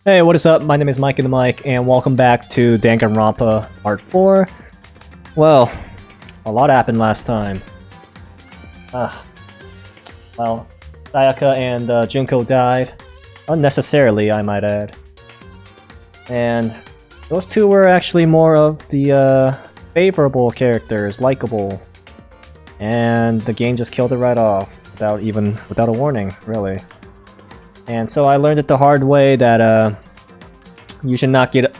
Hey, what is up? My name is Mike in the Mic, and welcome back to Danganronpa Part 4. Well, a lot happened last time. Well, Sayaka and Junko died. Unnecessarily, I might add. And those two were actually more of the favorable characters, likable. And the game just killed it right off, without a warning, really. And so I learned it the hard way that you should not get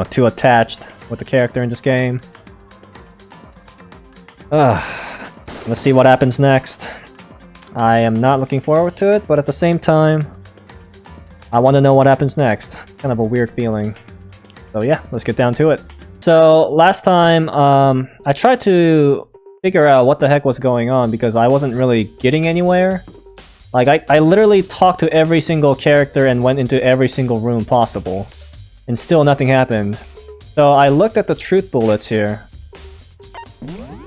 too attached with the character in this game. Let's see what happens next. I am not looking forward to it, but at the same time, I want to know what happens next. Kind of a weird feeling. So yeah, let's get down to it. So last time, I tried to figure out what the heck was going on because I wasn't really getting anywhere. Like, I literally talked to every single character and went into every single room possible. And still nothing happened. So I looked at the truth bullets here.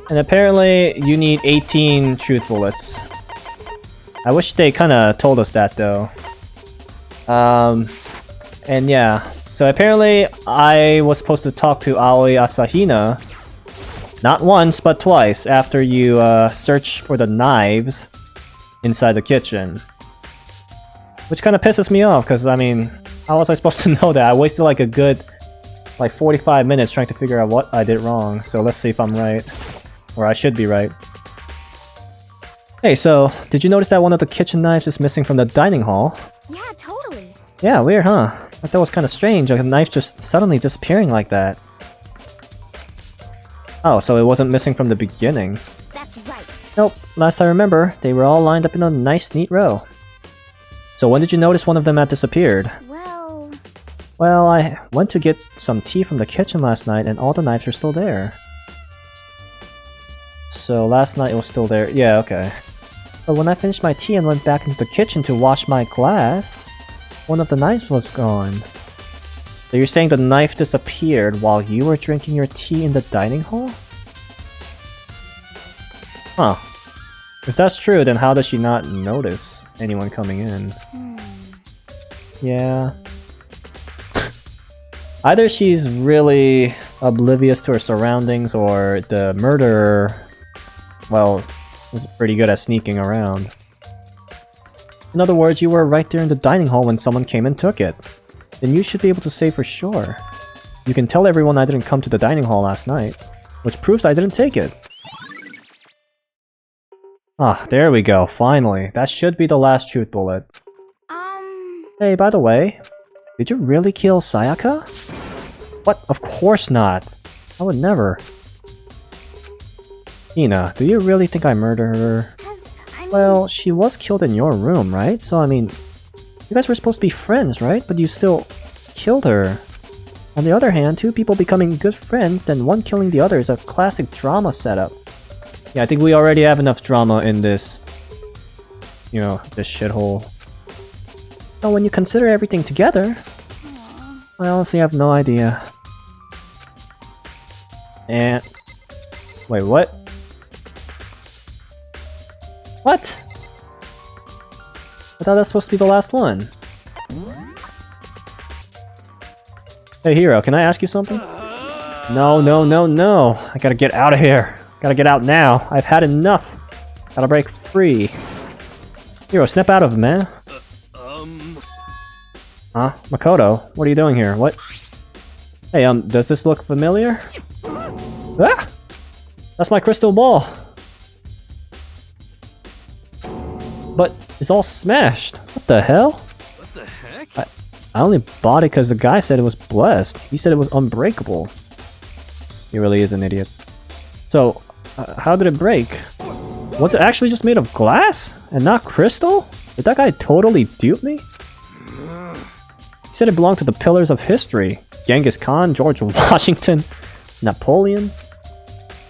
And apparently you need 18 truth bullets. I wish they kinda told us that though. And yeah. So apparently I was supposed to talk to Aoi Asahina. Not once, but twice after you search for the knives inside the kitchen. Which kind of pisses me off, because, I mean, how was I supposed to know that? I wasted like a good, 45 minutes trying to figure out what I did wrong. So let's see if I'm right. Or I should be right. Hey, so, did you notice that one of the kitchen knives is missing from the dining hall? Yeah, totally. Yeah, weird, huh? I thought that was kind of strange, a knife just suddenly disappearing like that. Oh, so it wasn't missing from the beginning. That's right. Nope, last I remember, they were all lined up in a nice, neat row. So when did you notice one of them had disappeared? Well, I went to get some tea from the kitchen last night and all the knives are still there. So last night it was still there, yeah, okay. But when I finished my tea and went back into the kitchen to wash my glass, one of the knives was gone. So you're saying the knife disappeared while you were drinking your tea in the dining hall? Huh. If that's true, then how does she not notice anyone coming in? Yeah. Either she's really oblivious to her surroundings, or the murderer, well, is pretty good at sneaking around. In other words, you were right there in the dining hall when someone came and took it. Then you should be able to say for sure. You can tell everyone I didn't come to the dining hall last night, which proves I didn't take it. Ah, there we go, finally. That should be the last truth bullet. Hey, by the way, did you really kill Sayaka? What? Of course not. I would never. Ina, do you really think I murdered her? Well, she was killed in your room, right? So, I mean, you guys were supposed to be friends, right? But you still killed her. On the other hand, two people becoming good friends, then one killing the other is a classic drama setup. Yeah, I think we already have enough drama in this, this shithole. But when you consider everything together, I honestly have no idea. And... wait, what? What? I thought that's supposed to be the last one. Hey, Hero, can I ask you something? No, no, no, no. I gotta get out of here. Gotta get out now. I've had enough. Gotta break free. Hero, snap out of it, man. Huh? Makoto, what are you doing here? What? Hey, does this look familiar? Ah! That's my crystal ball. But it's all smashed. What the hell? What the heck? I only bought it because the guy said it was blessed. He said it was unbreakable. He really is an idiot. So, how did it break? Was it actually just made of glass? And not crystal? Did that guy totally dupe me? He said it belonged to the pillars of history. Genghis Khan, George Washington, Napoleon.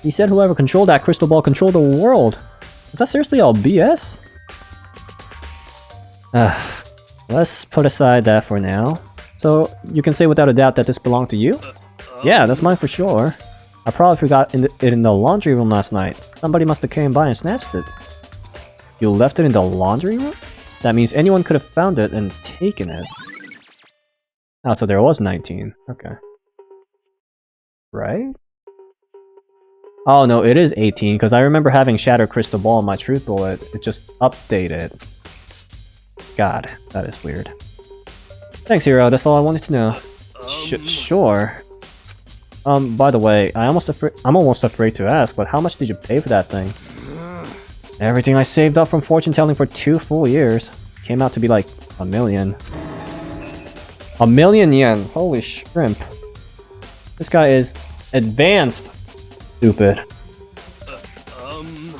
He said whoever controlled that crystal ball controlled the world. Was that seriously all BS? Let's put aside that for now. So, you can say without a doubt that this belonged to you? Yeah, that's mine for sure. I probably forgot it in the laundry room last night. Somebody must have came by and snatched it. You left it in the laundry room? That means anyone could have found it and taken it. Oh, so there was 19. Okay. Right? Oh no, it is 18, because I remember having Shattered Crystal Ball in my Truth Bullet. It just updated. God, that is weird. Thanks, Hero. That's all I wanted to know. Sure. By the way, I'm almost afraid to ask, but how much did you pay for that thing? Everything I saved up from fortune telling for 2 full years. Came out to be like $1 million. $1 million yen! Holy shrimp. This guy is advanced. Stupid.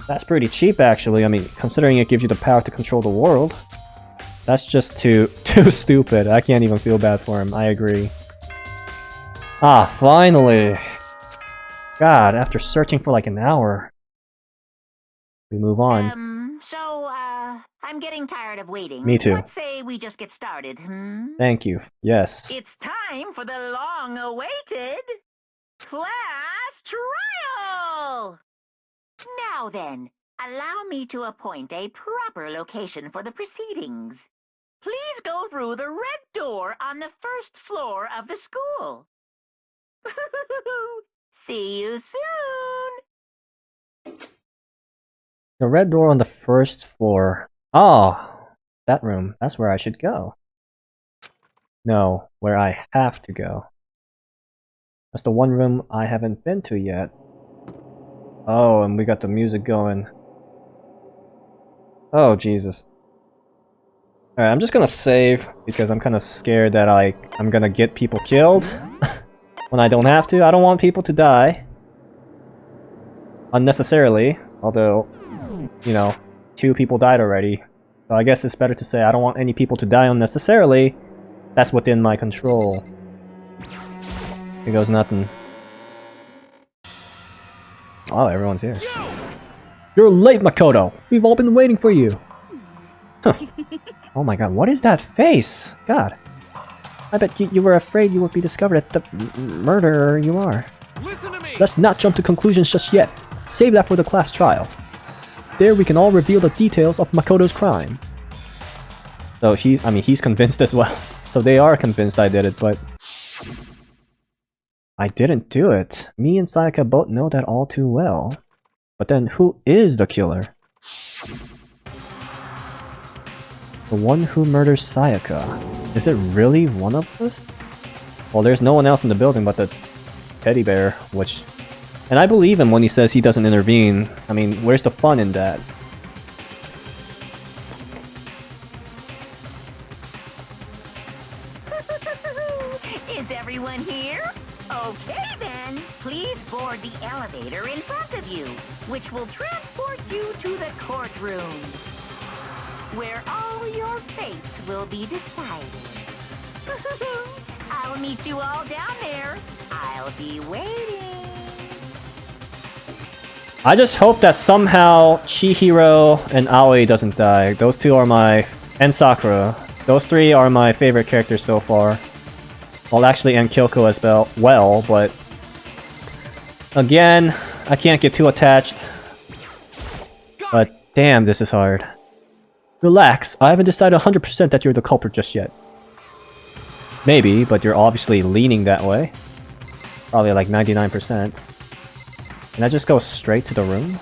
That's pretty cheap, actually. I mean, considering it gives you the power to control the world. That's just too stupid. I can't even feel bad for him. I agree. Ah, finally! God, after searching for like an hour. We move on. I'm getting tired of waiting. Me too. Let's say we just get started, Thank you. Yes. It's time for the long-awaited class trial! Now then, allow me to appoint a proper location for the proceedings. Please go through the red door on the first floor of the school. See you soon! The red door on the first floor. Oh, that room. That's where I should go. No, where I have to go. That's the one room I haven't been to yet. Oh, and we got the music going. Oh, Jesus. Alright, I'm just gonna save, because I'm kinda scared that I'm gonna get people killed. When I don't have to. I don't want people to die. Unnecessarily. Although, you know, 2 people died already. So I guess it's better to say I don't want any people to die unnecessarily. That's within my control. Here goes nothing. Oh, everyone's here. You're late, Makoto! We've all been waiting for you! Huh. Oh my god, what is that face? God. I bet you were afraid you would be discovered at the murderer you are. Listen to me. Let's not jump to conclusions just yet. Save that for the class trial. There we can all reveal the details of Makoto's crime. So he's convinced as well. So they are convinced I did it, but I didn't do it. Me and Sayaka both know that all too well. But then who is the killer? The one who murders Sayaka. Is it really one of us? Well, there's no one else in the building but the teddy bear, which... And I believe him when he says he doesn't intervene. I mean, where's the fun in that? Is everyone here? Okay then, please board the elevator in front of you, which will transport you to the courtroom, where all your fates will be decided. I'll meet you all down there. I'll be waiting. I just hope that somehow Chihiro and Aoi doesn't die. Those two are my... and Sakura. Those 3 are my favorite characters so far. Well, actually, and Kyoko as well, but... Again, I can't get too attached. But damn, this is hard. Relax, I haven't decided 100% that you're the culprit just yet. Maybe, but you're obviously leaning that way. Probably like 99%. Can I just go straight to the room?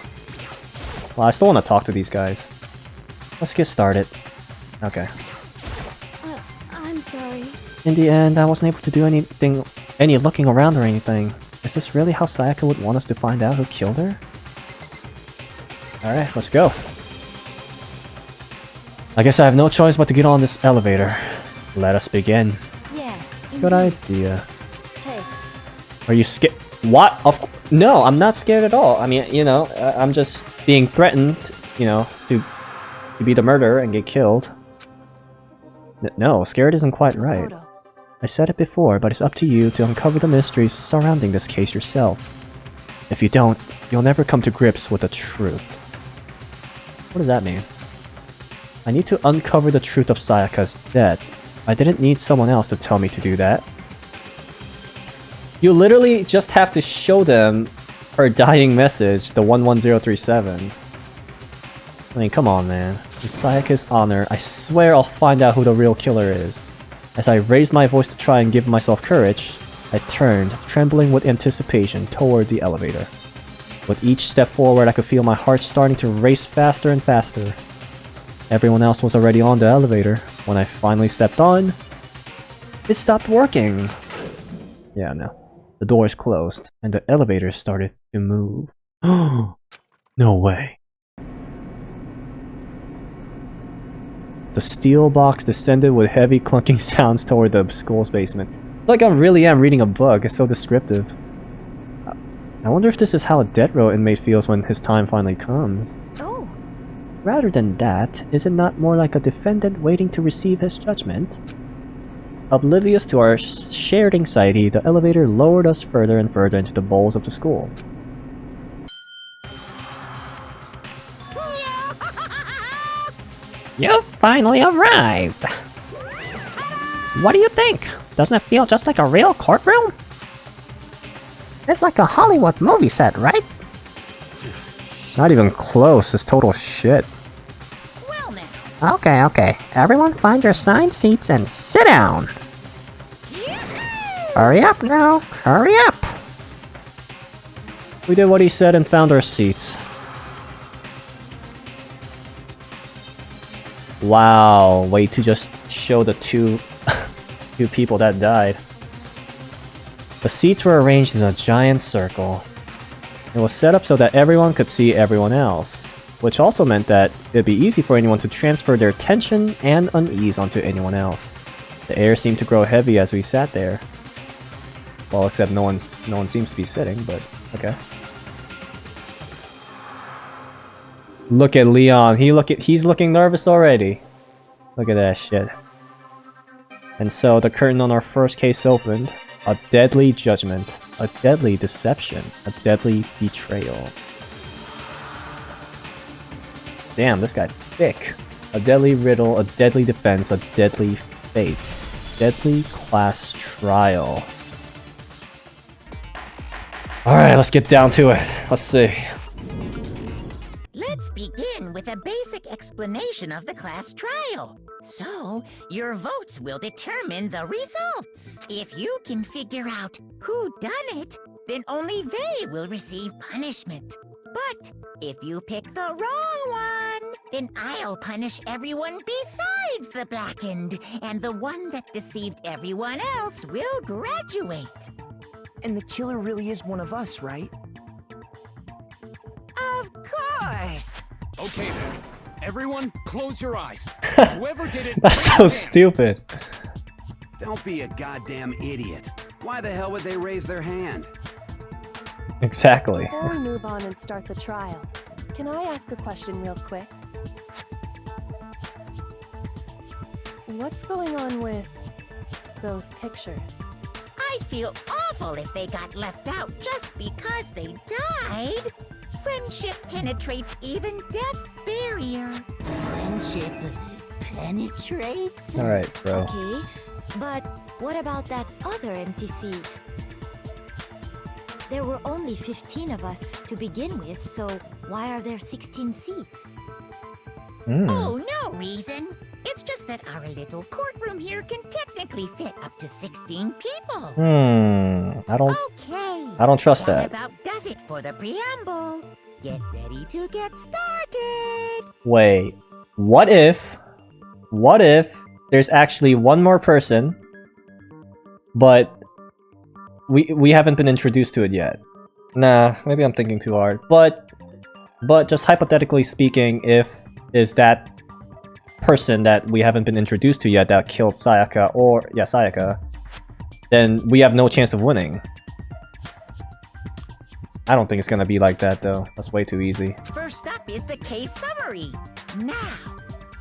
Well, I still want to talk to these guys. Let's get started. Okay. I'm sorry. In the end, I wasn't able to do any looking around or anything. Is this really how Sayaka would want us to find out who killed her? Alright, let's go. I guess I have no choice but to get on this elevator. Let us begin. Yes. Good idea. Hey. Are you scared? What? No, I'm not scared at all. I mean, you know, I'm just being threatened, you know, to be the murderer and get killed. No, scared isn't quite right. Makoto. I said it before, but it's up to you to uncover the mysteries surrounding this case yourself. If you don't, you'll never come to grips with the truth. What does that mean? I need to uncover the truth of Sayaka's death. I didn't need someone else to tell me to do that. You literally just have to show them her dying message, the 11037. I mean, come on, man. In Sayaka's honor, I swear I'll find out who the real killer is. As I raised my voice to try and give myself courage, I turned, trembling with anticipation, toward the elevator. With each step forward, I could feel my heart starting to race faster and faster. Everyone else was already on the elevator. When I finally stepped on, it stopped working. Yeah, no. The doors closed, and the elevator started to move. No way. The steel box descended with heavy clunking sounds toward the school's basement. Like I really am reading a book, it's so descriptive. I wonder if this is how a death row inmate feels when his time finally comes. Oh. Rather than that, is it not more like a defendant waiting to receive his judgment? Oblivious to our shared anxiety, the elevator lowered us further and further into the bowels of the school. You've finally arrived! What do you think? Doesn't it feel just like a real courtroom? It's like a Hollywood movie set, right? Not even close, it's total shit. Well now. Okay. Everyone find your assigned seats and sit down! Hurry up now! Hurry up! We did what he said and found our seats. Wow, way to just show the two people that died. The seats were arranged in a giant circle. It was set up so that everyone could see everyone else, which also meant that it'd be easy for anyone to transfer their tension and unease onto anyone else. The air seemed to grow heavy as we sat there. Well, except no one seems to be sitting, but okay. Look at Leon. He's looking nervous already. Look at that shit. And so the curtain on our first case opened. A deadly judgment, a deadly deception, a deadly betrayal. Damn, this guy thick. A deadly riddle, a deadly defense, a deadly fate. Deadly class trial. Alright, let's get down to it. Let's see. Let's begin with a basic explanation of the class trial. So, your votes will determine the results. If you can figure out who done it, then only they will receive punishment. But if you pick the wrong one, then I'll punish everyone besides the blackened, and the one that deceived everyone else will graduate. And the killer really is one of us, right? Of course. Okay then. Everyone, close your eyes. Whoever did it... That's so stupid. Don't be a goddamn idiot. Why the hell would they raise their hand? Exactly. Before we move on and start the trial, can I ask a question real quick? What's going on with those pictures? I'd feel awful if they got left out just because they died. Friendship penetrates even death's barrier. Friendship penetrates? Alright, bro. Okay, but what about that other empty seat? There were only 15 of us to begin with, so why are there 16 seats? Oh, no reason. It's just that our little courtroom here can technically fit up to 16 people. I Okay. don't trust That that. about does it for the preamble. Get ready to get started. Wait, what if there's actually one more person, but we haven't been introduced to it yet? Nah, maybe I'm thinking too hard. But just hypothetically speaking, if is that person that we haven't been introduced to yet that killed Sayaka, then we have no chance of winning. I don't think it's gonna be like that though. That's way too easy. First up is the case summary. Now,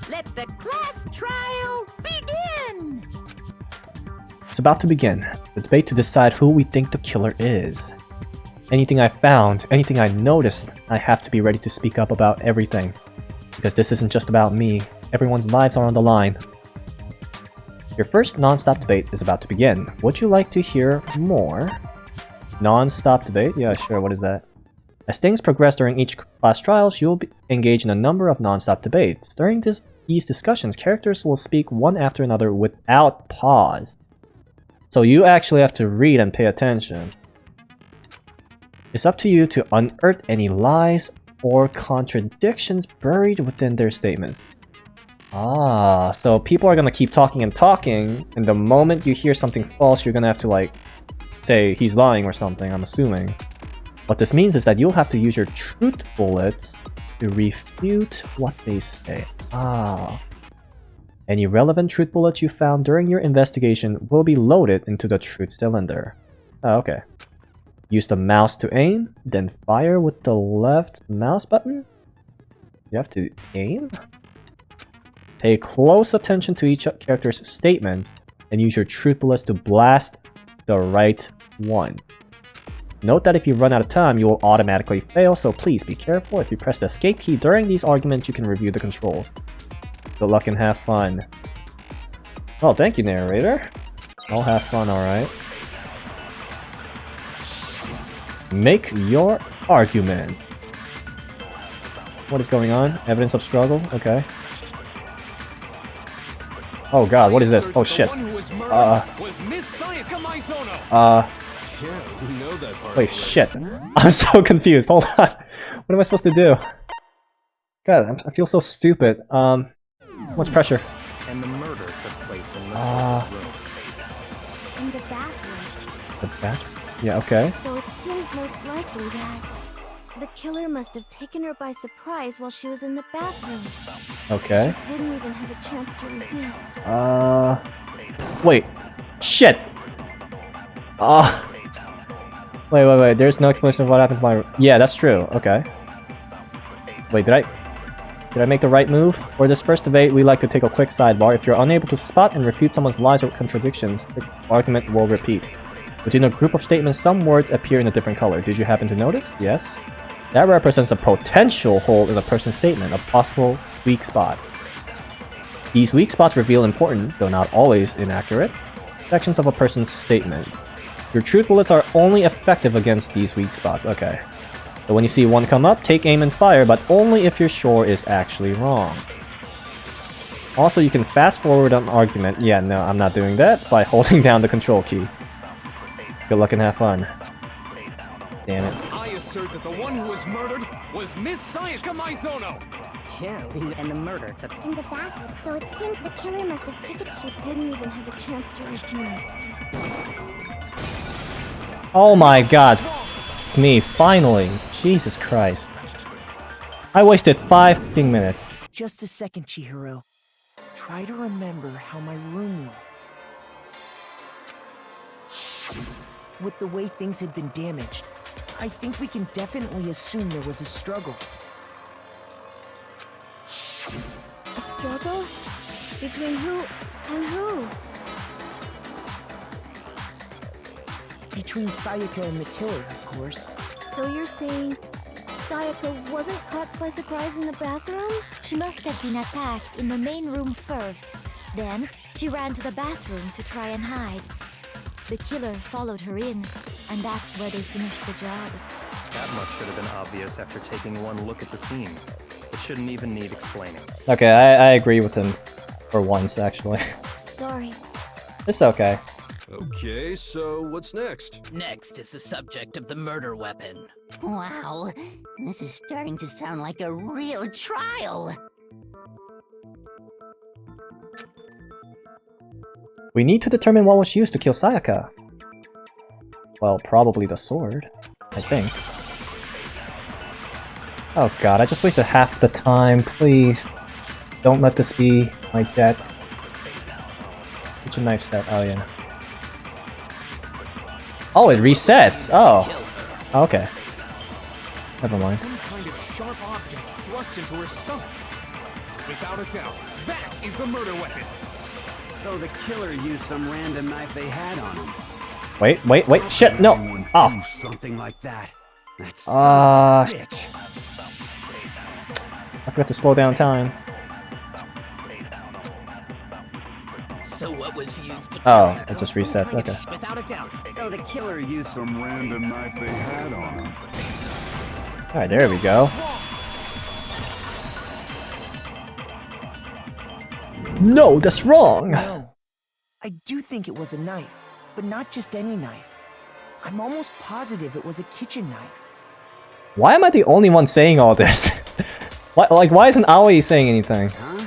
let the class trial begin. It's about to begin. The debate to decide who we think the killer is. Anything I found, anything I noticed, I have to be ready to speak up about everything. Because this isn't just about me. Everyone's lives are on the line. Your first non-stop debate is about to begin. Would you like to hear more? Non-stop debate? Yeah, sure, what is that? As things progress during each class trials, you will engage in a number of non-stop debates. During these discussions, characters will speak one after another without pause. So you actually have to read and pay attention. It's up to you to unearth any lies or contradictions buried within their statements. Ah, so people are gonna keep talking and talking, and the moment you hear something false, you're gonna have to, like, say he's lying or something, I'm assuming. What this means is that you'll have to use your truth bullets to refute what they say. Ah. Any relevant truth bullets you found during your investigation will be loaded into the truth cylinder. Oh, okay. Use the mouse to aim, then fire with the left mouse button? You have to aim? Pay close attention to each character's statements and use your truth bullets to blast the right one. Note that if you run out of time, you will automatically fail, so please be careful. If you press the escape key during these arguments, you can review the controls. Good luck and have fun. Oh, thank you, narrator. I'll have fun, alright. Make your argument. What is going on? Evidence of struggle? Okay. Oh god, what is this? Oh shit. Wait, shit. I'm so confused. Hold on. What am I supposed to do? God, I feel so stupid. Much pressure. And the murder took place in the room. In the bathroom. The bathroom? Yeah, okay. So it seems most likely that the killer must have taken her by surprise while she was in the bathroom. Okay. She didn't even have a chance to resist. Wait. Shit! Wait. There's no explanation of what happened to my... Yeah, that's true. Okay. Wait, did I make the right move? For this first debate, we like to take a quick sidebar. If you're unable to spot and refute someone's lies or contradictions, the argument will repeat. Within a group of statements, some words appear in a different color. Did you happen to notice? Yes. That represents a potential hole in a person's statement, a possible weak spot. These weak spots reveal important, though not always inaccurate, sections of a person's statement. Your truth bullets are only effective against these weak spots. Okay. So when you see one come up, take aim and fire, but only if you're sure it's actually wrong. Also, you can fast forward an argument. Yeah, no, I'm not doing that by holding down the control key. Good luck and have fun. Damn it. I assert that the one who was murdered was Miss Sayaka Maizono. Yeah, and the murder took... In the bathroom, so it seems the killer must have taken... She didn't even have a chance to resist. Oh my god. Me, finally. Jesus Christ. I wasted 5 minutes. Just a second, Chihiro. Try to remember how my room looked. With the way things had been damaged, I think we can definitely assume there was a struggle. A struggle? Between who and who? Between Sayaka and the killer, of course. So you're saying Sayaka wasn't caught by surprise in the bathroom? She must have been attacked in the main room first. Then, she ran to the bathroom to try and hide. The killer followed her in, and that's where they finished the job. That much should have been obvious after taking one look at the scene. It shouldn't even need explaining. Okay, I agree with him for once, actually. Sorry. It's okay. Okay, so what's next? Next is the subject of the murder weapon. Wow, this is starting to sound like a real trial. We need to determine what was used to kill Sayaka. Well, probably the sword, I think. Oh god, I just wasted half the time, please. Don't let this be my death. What's your knife set? Oh yeah. Oh, it resets! Oh. Okay. Never mind. Some kind of sharp object thrust into her stomach. Without a doubt, that is the murder weapon. So the killer used some random knife they had on him. Wait, shit, no! Oh. Do something like that. That's Bitch. I forgot to slow down time. So what was used to Oh, kill her? it just resets, okay. Without a doubt. So the killer used some random knife they had on him. Alright, there we go. No, that's wrong! No. I do think it was a knife, but not just any knife. I'm almost positive it was a kitchen knife. Why am I the only one saying all this? Why isn't Aoi saying anything? Huh?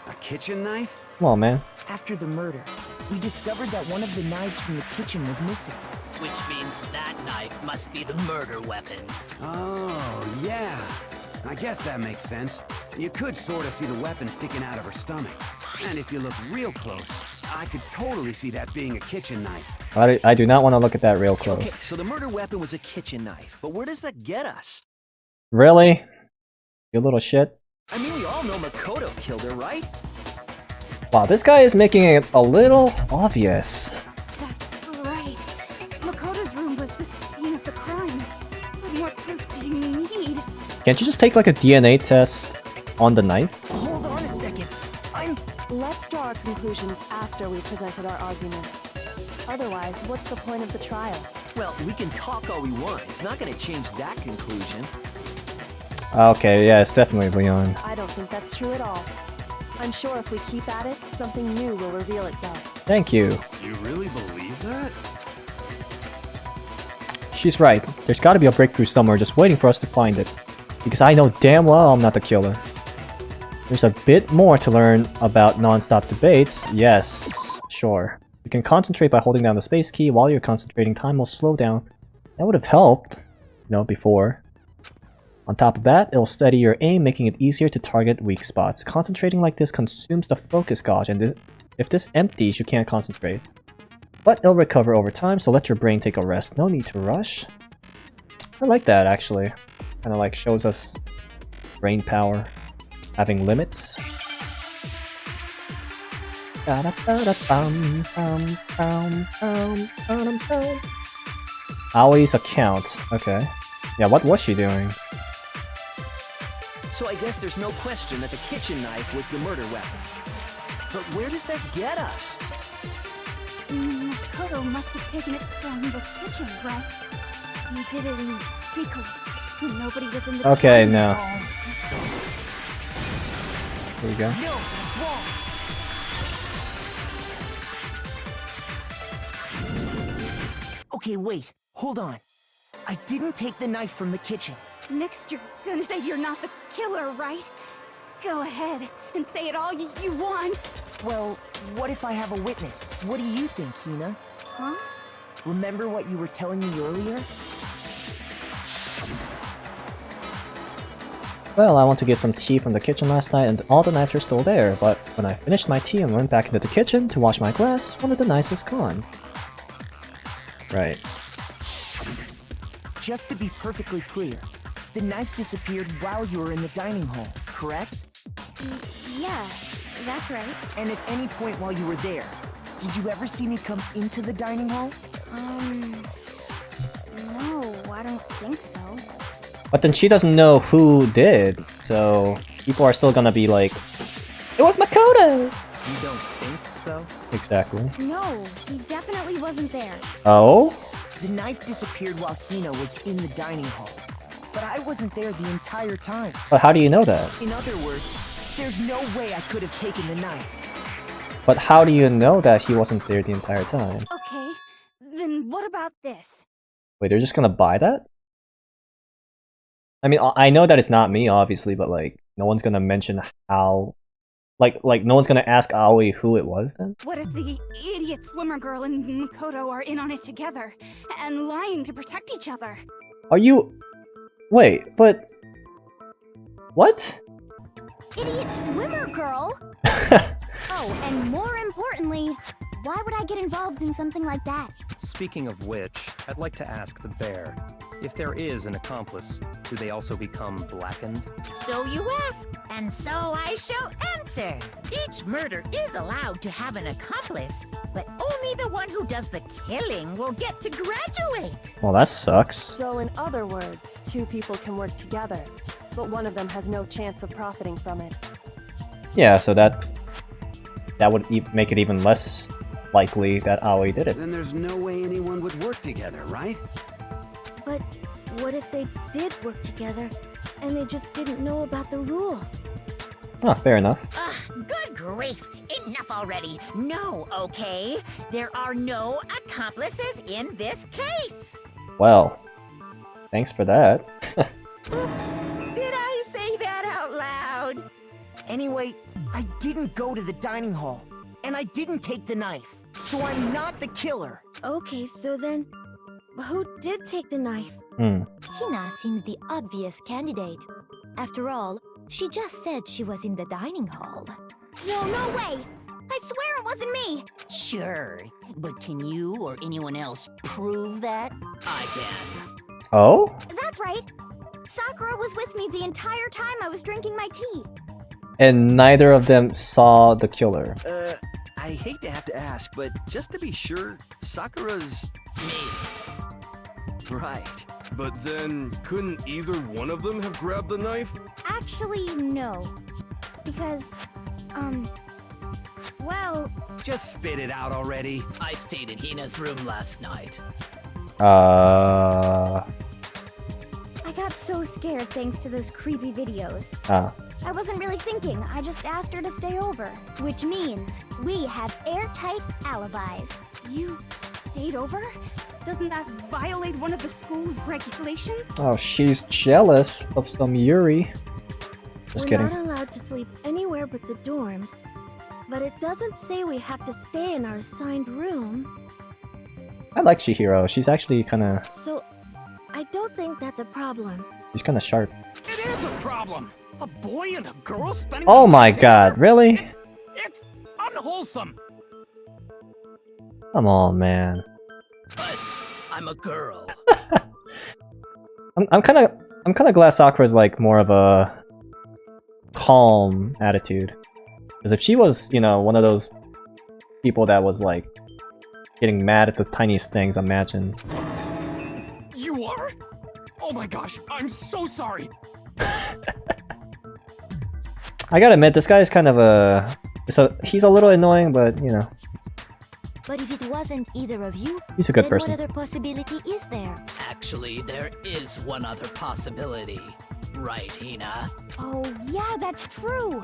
A kitchen knife? Come on, man. After the murder, we discovered that one of the knives from the kitchen was missing. Which means that knife must be the murder weapon. Oh, yeah. I guess that makes sense. You could sort of see the weapon sticking out of her stomach. And if you look real close, I could totally see that being a kitchen knife. I do not want to look at that real close. Okay, so the murder weapon was a kitchen knife, but where does that get us? Really? You little shit. I mean, we all know Makoto killed her, right? Wow, this guy is making it a little obvious. That's right. Makoto's room was the scene of the crime. What more proof do you need? Can't you just take like a DNA test on the knife? Hold on a second. Let's draw our conclusions after we've presented our arguments. Otherwise, what's the point of the trial? Well, we can talk all we want. It's not going to change that conclusion. Okay, yeah, it's definitely Leon. I don't think that's true at all. I'm sure if we keep at it, something new will reveal itself. Thank you. You really believe that? She's right. There's gotta be a breakthrough somewhere just waiting for us to find it. Because I know damn well I'm not the killer. There's a bit more to learn about non-stop debates. Yes, sure. You can concentrate by holding down the space key. While you're concentrating, time will slow down. That would have helped, before. On top of that, it'll steady your aim, making it easier to target weak spots. Concentrating like this consumes the focus gauge, and if this empties, you can't concentrate. But it'll recover over time, so let your brain take a rest. No need to rush. I like that, actually. Kinda like shows us brain power having limits. Aoi's account. Okay. Yeah, what was she doing? So I guess there's no question that the kitchen knife was the murder weapon. But where does that get us? Makoto must have taken it from the kitchen, right? He did it in secret. Nobody was in the Okay, dining no. hall. There you go. No, that's wrong. Okay, wait. Hold on. I didn't take the knife from the kitchen. Next, you're gonna say you're not the killer, right? Go ahead and say it all you want. Well, what if I have a witness? What do you think, Hina? Huh? Remember what you were telling me earlier? Well, I went to get some tea from the kitchen last night and all the knives are still there, but when I finished my tea and went back into the kitchen to wash my glass, one of the knives was gone. Right. Just to be perfectly clear, the knife disappeared while you were in the dining hall, correct? Yeah, that's right. And at any point while you were there, did you ever see me come into the dining hall? No, I don't think so. But then she doesn't know who did, so people are still gonna be like, it was Makoto! You don't think so? Exactly. No, he definitely wasn't there. Oh? The knife disappeared while Hina was in the dining hall. But I wasn't there the entire time. But how do you know that? In other words, there's no way I could have taken the knife. But how do you know that he wasn't there the entire time? Okay, then what about this? Wait, they're just gonna buy that? I mean, I know that it's not me, obviously, but like, no one's gonna mention how... Like no one's gonna ask Aoi who it was then? What if the idiot swimmer girl and Makoto are in on it together, and lying to protect each other? Are you... Wait, but... What? Idiot swimmer girl? Oh, and more importantly, why would I get involved in something like that? Speaking of which, I'd like to ask the bear, if there is an accomplice, do they also become blackened? So you ask, and so I shall answer. Each murder is allowed to have an accomplice, but only the one who does the killing will get to graduate. Well, that sucks. So in other words, two people can work together, but one of them has no chance of profiting from it. Yeah, so that would make it even less likely that Aoi did it. Then there's no way anyone would work together, right? But what if they did work together, and they just didn't know about the rule? Oh, fair enough. Good grief! Enough already! No, okay? There are no accomplices in this case! Well, thanks for that. Oops! Did I say that out loud? Anyway, I didn't go to the dining hall, and I didn't take the knife, so I'm not the killer. Okay, so then, who did take the knife? Hina seems the obvious candidate. After all, she just said she was in the dining hall. No way! I swear it wasn't me! Sure, but can you or anyone else prove that? I can. Oh? That's right. Sakura was with me the entire time I was drinking my tea. And neither of them saw the killer. I hate to have to ask, but just to be sure, Sakura's... Me. Right. But then, couldn't either one of them have grabbed the knife? Actually, no. Because, well... Just spit it out already. I stayed in Hina's room last night. I got so scared thanks to those creepy videos. I wasn't really thinking, I just asked her to stay over. Which means, we have airtight alibis. You stayed over? Doesn't that violate one of the school regulations? Oh, she's jealous of some Yuri. Just kidding. We're not allowed to sleep anywhere but the dorms. But it doesn't say we have to stay in our assigned room. I like Chihiro. She's actually kinda... So, I don't think that's a problem. She's kinda sharp. It is a problem! A boy and a girl spending... Oh my god, really? It's unwholesome! Come on, man. But I'm a girl. I'm kind of glad Sakura's like more of a calm attitude. Because if she was, you know, one of those people that was like getting mad at the tiniest things, imagine. You are? Oh my gosh, I'm so sorry. I gotta admit, this guy is kind of he's a little annoying, but you know. But if it wasn't either of you, He's a good then person. what other possibility is there? Actually, there is one other possibility. Right, Hina? Oh, yeah, that's true.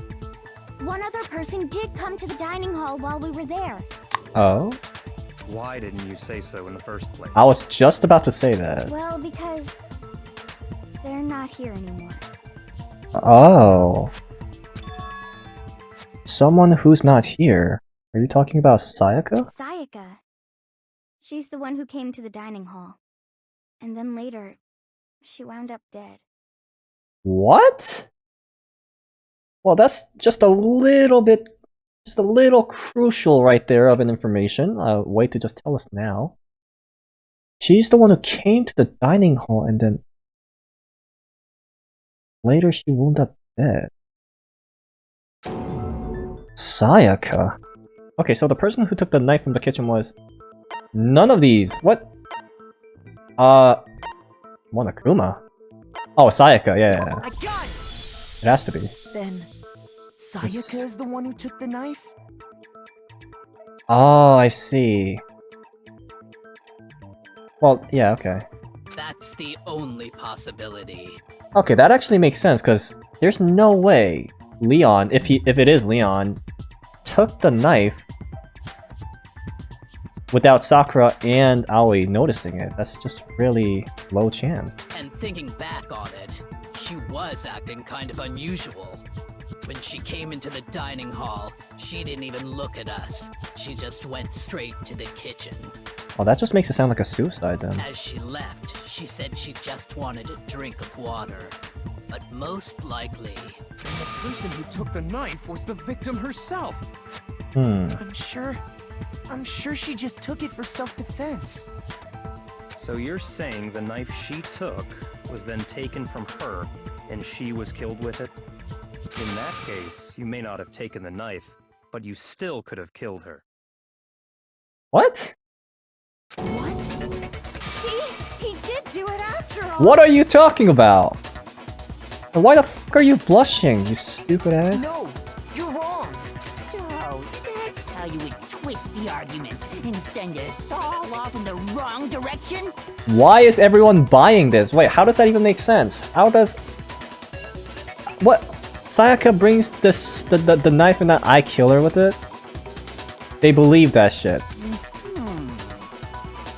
One other person did come to the dining hall while we were there. Oh? Why didn't you say so in the first place? I was just about to say that. Well, because they're not here anymore. Oh. Someone who's not here. Are you talking about Sayaka? Sayaka. She's the one who came to the dining hall. And then later, she wound up dead. What? Well, that's just a little crucial right there of an information. Wait to just tell us now. She's the one who came to the dining hall and then later she wound up dead. Sayaka. Okay, so the person who took the knife from the kitchen was none of these. What? Monokuma. Oh, Sayaka. Yeah. I got it. It has to be. Then, Sayaka is the one who took the knife? Oh, I see. Well, yeah, okay. That's the only possibility. Okay, that actually makes sense, because there's no way Leon, if it is Leon, took the knife without Sakura and Aoi noticing it. That's just really low chance. And thinking back on it, she was acting kind of unusual. When she came into the dining hall, she didn't even look at us. She just went straight to the kitchen. Oh, that just makes it sound like a suicide then. As she left, she said she just wanted a drink of water. But most likely... The person who took the knife was the victim herself. I'm sure she just took it for self-defense. So you're saying the knife she took was then taken from her, and she was killed with it? In that case, you may not have taken the knife, but you still could have killed her. What? What? See? He did do it after all! What are you talking about? And why the fuck are you blushing, you stupid ass? No, you're wrong. So, that's how you would twist the argument and send us all off in the wrong direction? Why is everyone buying this? Wait, how does that even make sense? How does... What? Sayaka brings the knife and that I kill her with it, they believe that shit.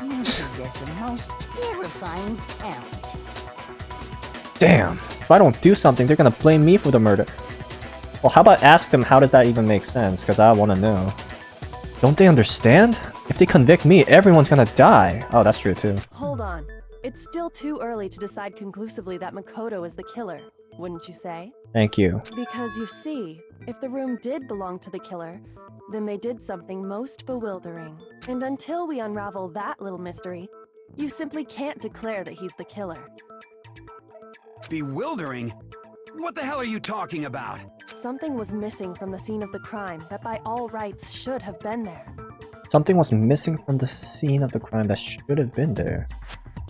You possess a most terrifying talent. Damn. If I don't do something, they're gonna blame me for the murder. Well, how about ask them how does that even make sense? Because I want to know. Don't they understand? If they convict me, everyone's gonna die. Oh, that's true too. Hold on. It's still too early to decide conclusively that Makoto is the killer, wouldn't you say? Thank you. Because you see, if the room did belong to the killer, then they did something most bewildering. And until we unravel that little mystery, you simply can't declare that he's the killer. Bewildering? What the hell are you talking about? Something was missing from the scene of the crime that by all rights should have been there. Something was missing from the scene of the crime that should have been there.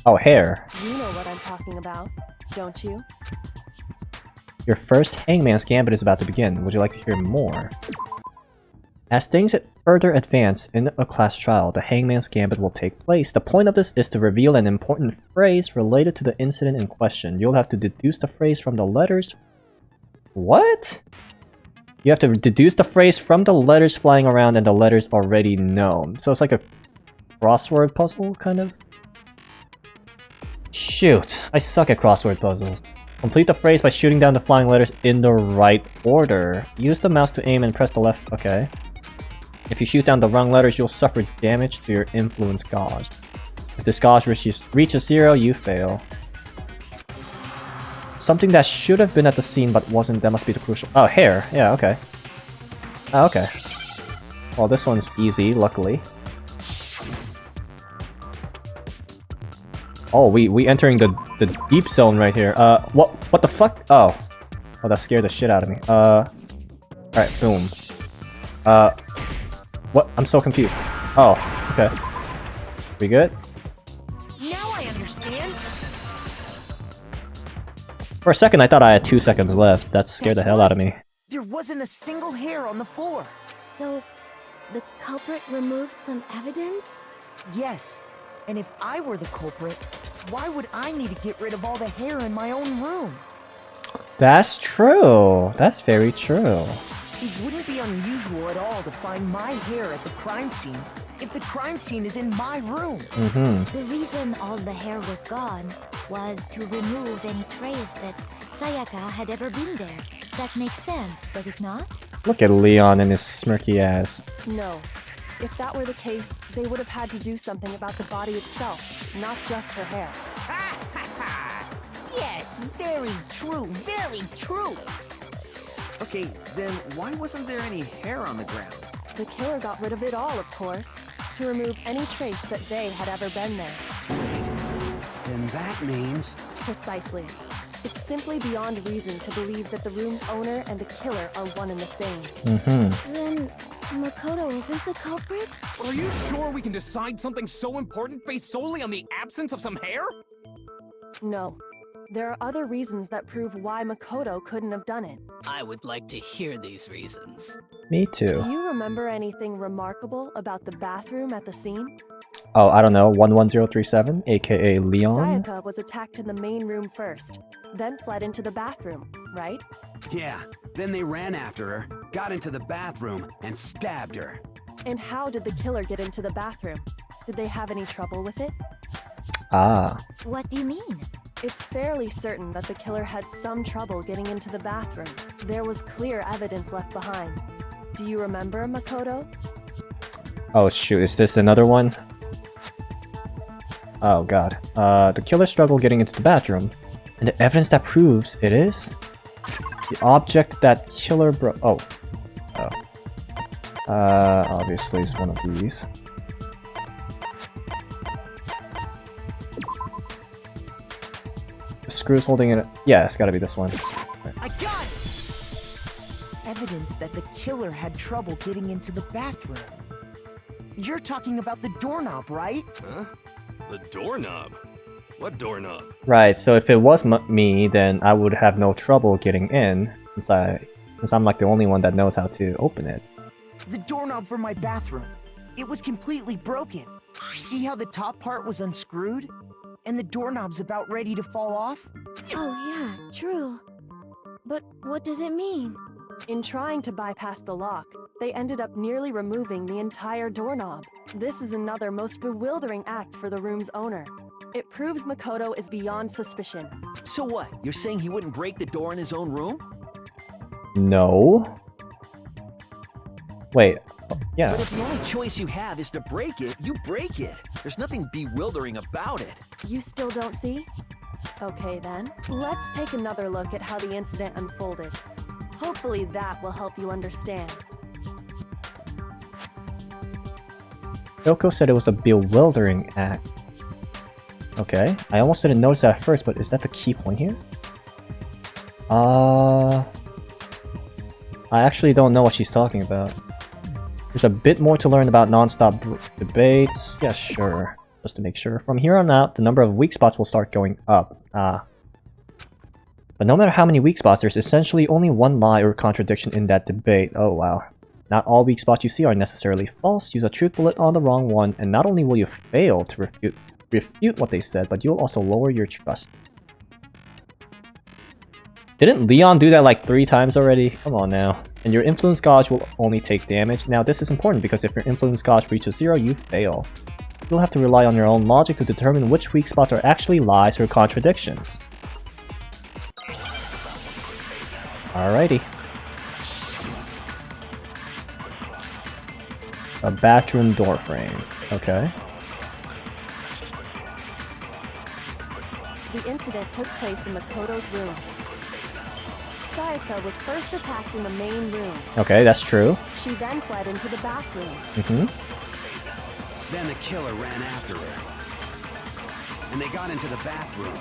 Oh, hair. You know what I'm talking about, don't you? Your first Hangman's Gambit is about to begin. Would you like to hear more? As things further advance in a class trial, the Hangman's Gambit will take place. The point of this is to reveal an important phrase related to the incident in question. You'll have to deduce the phrase from the letters... What? You have to deduce the phrase from the letters flying around and the letters already known. So it's like a crossword puzzle, kind of? Shoot, I suck at crossword puzzles. Complete the phrase by shooting down the flying letters in the right order. Use the mouse to aim and press the left... Okay. If you shoot down the wrong letters, you'll suffer damage to your influence gauge. If this gauge reaches 0, you fail. Something that should have been at the scene but wasn't, that must be the crucial... Oh, hair. Yeah, okay. Oh, okay. Well, this one's easy, luckily. Oh, we entering the deep zone right here. What the fuck? Oh. Oh, that scared the shit out of me. Alright, boom. What? I'm so confused. Oh, okay. We good? Now I understand. For a second, I thought I had 2 seconds left. That scared the hell out of me. There wasn't a single hair on the floor. So, the culprit removed some evidence? Yes. And if I were the culprit, why would I need to get rid of all the hair in my own room? That's true. That's very true. It wouldn't be unusual at all to find my hair at the crime scene if the crime scene is in my room. The reason all the hair was gone was to remove any trace that Sayaka had ever been there. That makes sense, does it not? Look at Leon and his smirky ass. No. If that were the case, they would have had to do something about the body itself, not just her hair. Yes, very true, very true. Okay, then why wasn't there any hair on the ground? The killer got rid of it all, of course, to remove any trace that they had ever been there. Then that means... Precisely. It's simply beyond reason to believe that the room's owner and the killer are one and the same. Then Makoto isn't the culprit? Are you sure we can decide something so important based solely on the absence of some hair? No. There are other reasons that prove why Makoto couldn't have done it. I would like to hear these reasons. Me too. Do you remember anything remarkable about the bathroom at the scene? Oh, I don't know. 11037, aka Leon? Sayaka was attacked in the main room first, then fled into the bathroom, right? Yeah, then they ran after her, got into the bathroom, and stabbed her. And how did the killer get into the bathroom? Did they have any trouble with it? Ah. What do you mean? It's fairly certain that the killer had some trouble getting into the bathroom. There was clear evidence left behind. Do you remember, Makoto? Oh shoot, is this another one? Oh god. The killer struggled getting into the bathroom. And the evidence that proves it is... the object that killer broke... Oh. Oh. Obviously it's one of these. The screw's holding it... Yeah, it's gotta be this one. I got it! Evidence that the killer had trouble getting into the bathroom. You're talking about the doorknob, right? Huh? The doorknob? What doorknob? Right, so if it was me, then I would have no trouble getting in, since I'm like the only one that knows how to open it. The doorknob for my bathroom. It was completely broken. See how the top part was unscrewed? And the doorknob's about ready to fall off? Oh yeah, true. But what does it mean? In trying to bypass the lock, they ended up nearly removing the entire doorknob. This is another most bewildering act for the room's owner. It proves Makoto is beyond suspicion. So what? You're saying he wouldn't break the door in his own room? No. Wait. Yeah. But if the only choice you have is to break it, you break it. There's nothing bewildering about it. You still don't see? Okay then, let's take another look at how the incident unfolded. Hopefully that will help you understand. Kyoko said it was a bewildering act. Okay, I almost didn't notice that at first, but is that the key point here? I actually don't know what she's talking about. There's a bit more to learn about non-stop debates. Yeah, sure. Just to make sure. From here on out, the number of weak spots will start going up. But no matter how many weak spots, there's essentially only one lie or contradiction in that debate. Oh wow. Not all weak spots you see are necessarily false. Use a truth bullet on the wrong one, and not only will you fail to refute what they said, but you'll also lower your trust. Didn't Leon do that like 3 times already? Come on now. And your influence gauge will only take damage. Now this is important because if your influence gauge reaches 0, you fail. You'll have to rely on your own logic to determine which weak spots are actually lies or contradictions. Alrighty. A bathroom door frame. Okay. The incident took place in Makoto's room. Sayaka was first attacked in the main room. Okay, that's true. She then fled into the bathroom. Then the killer ran after her. And they got into the bathroom.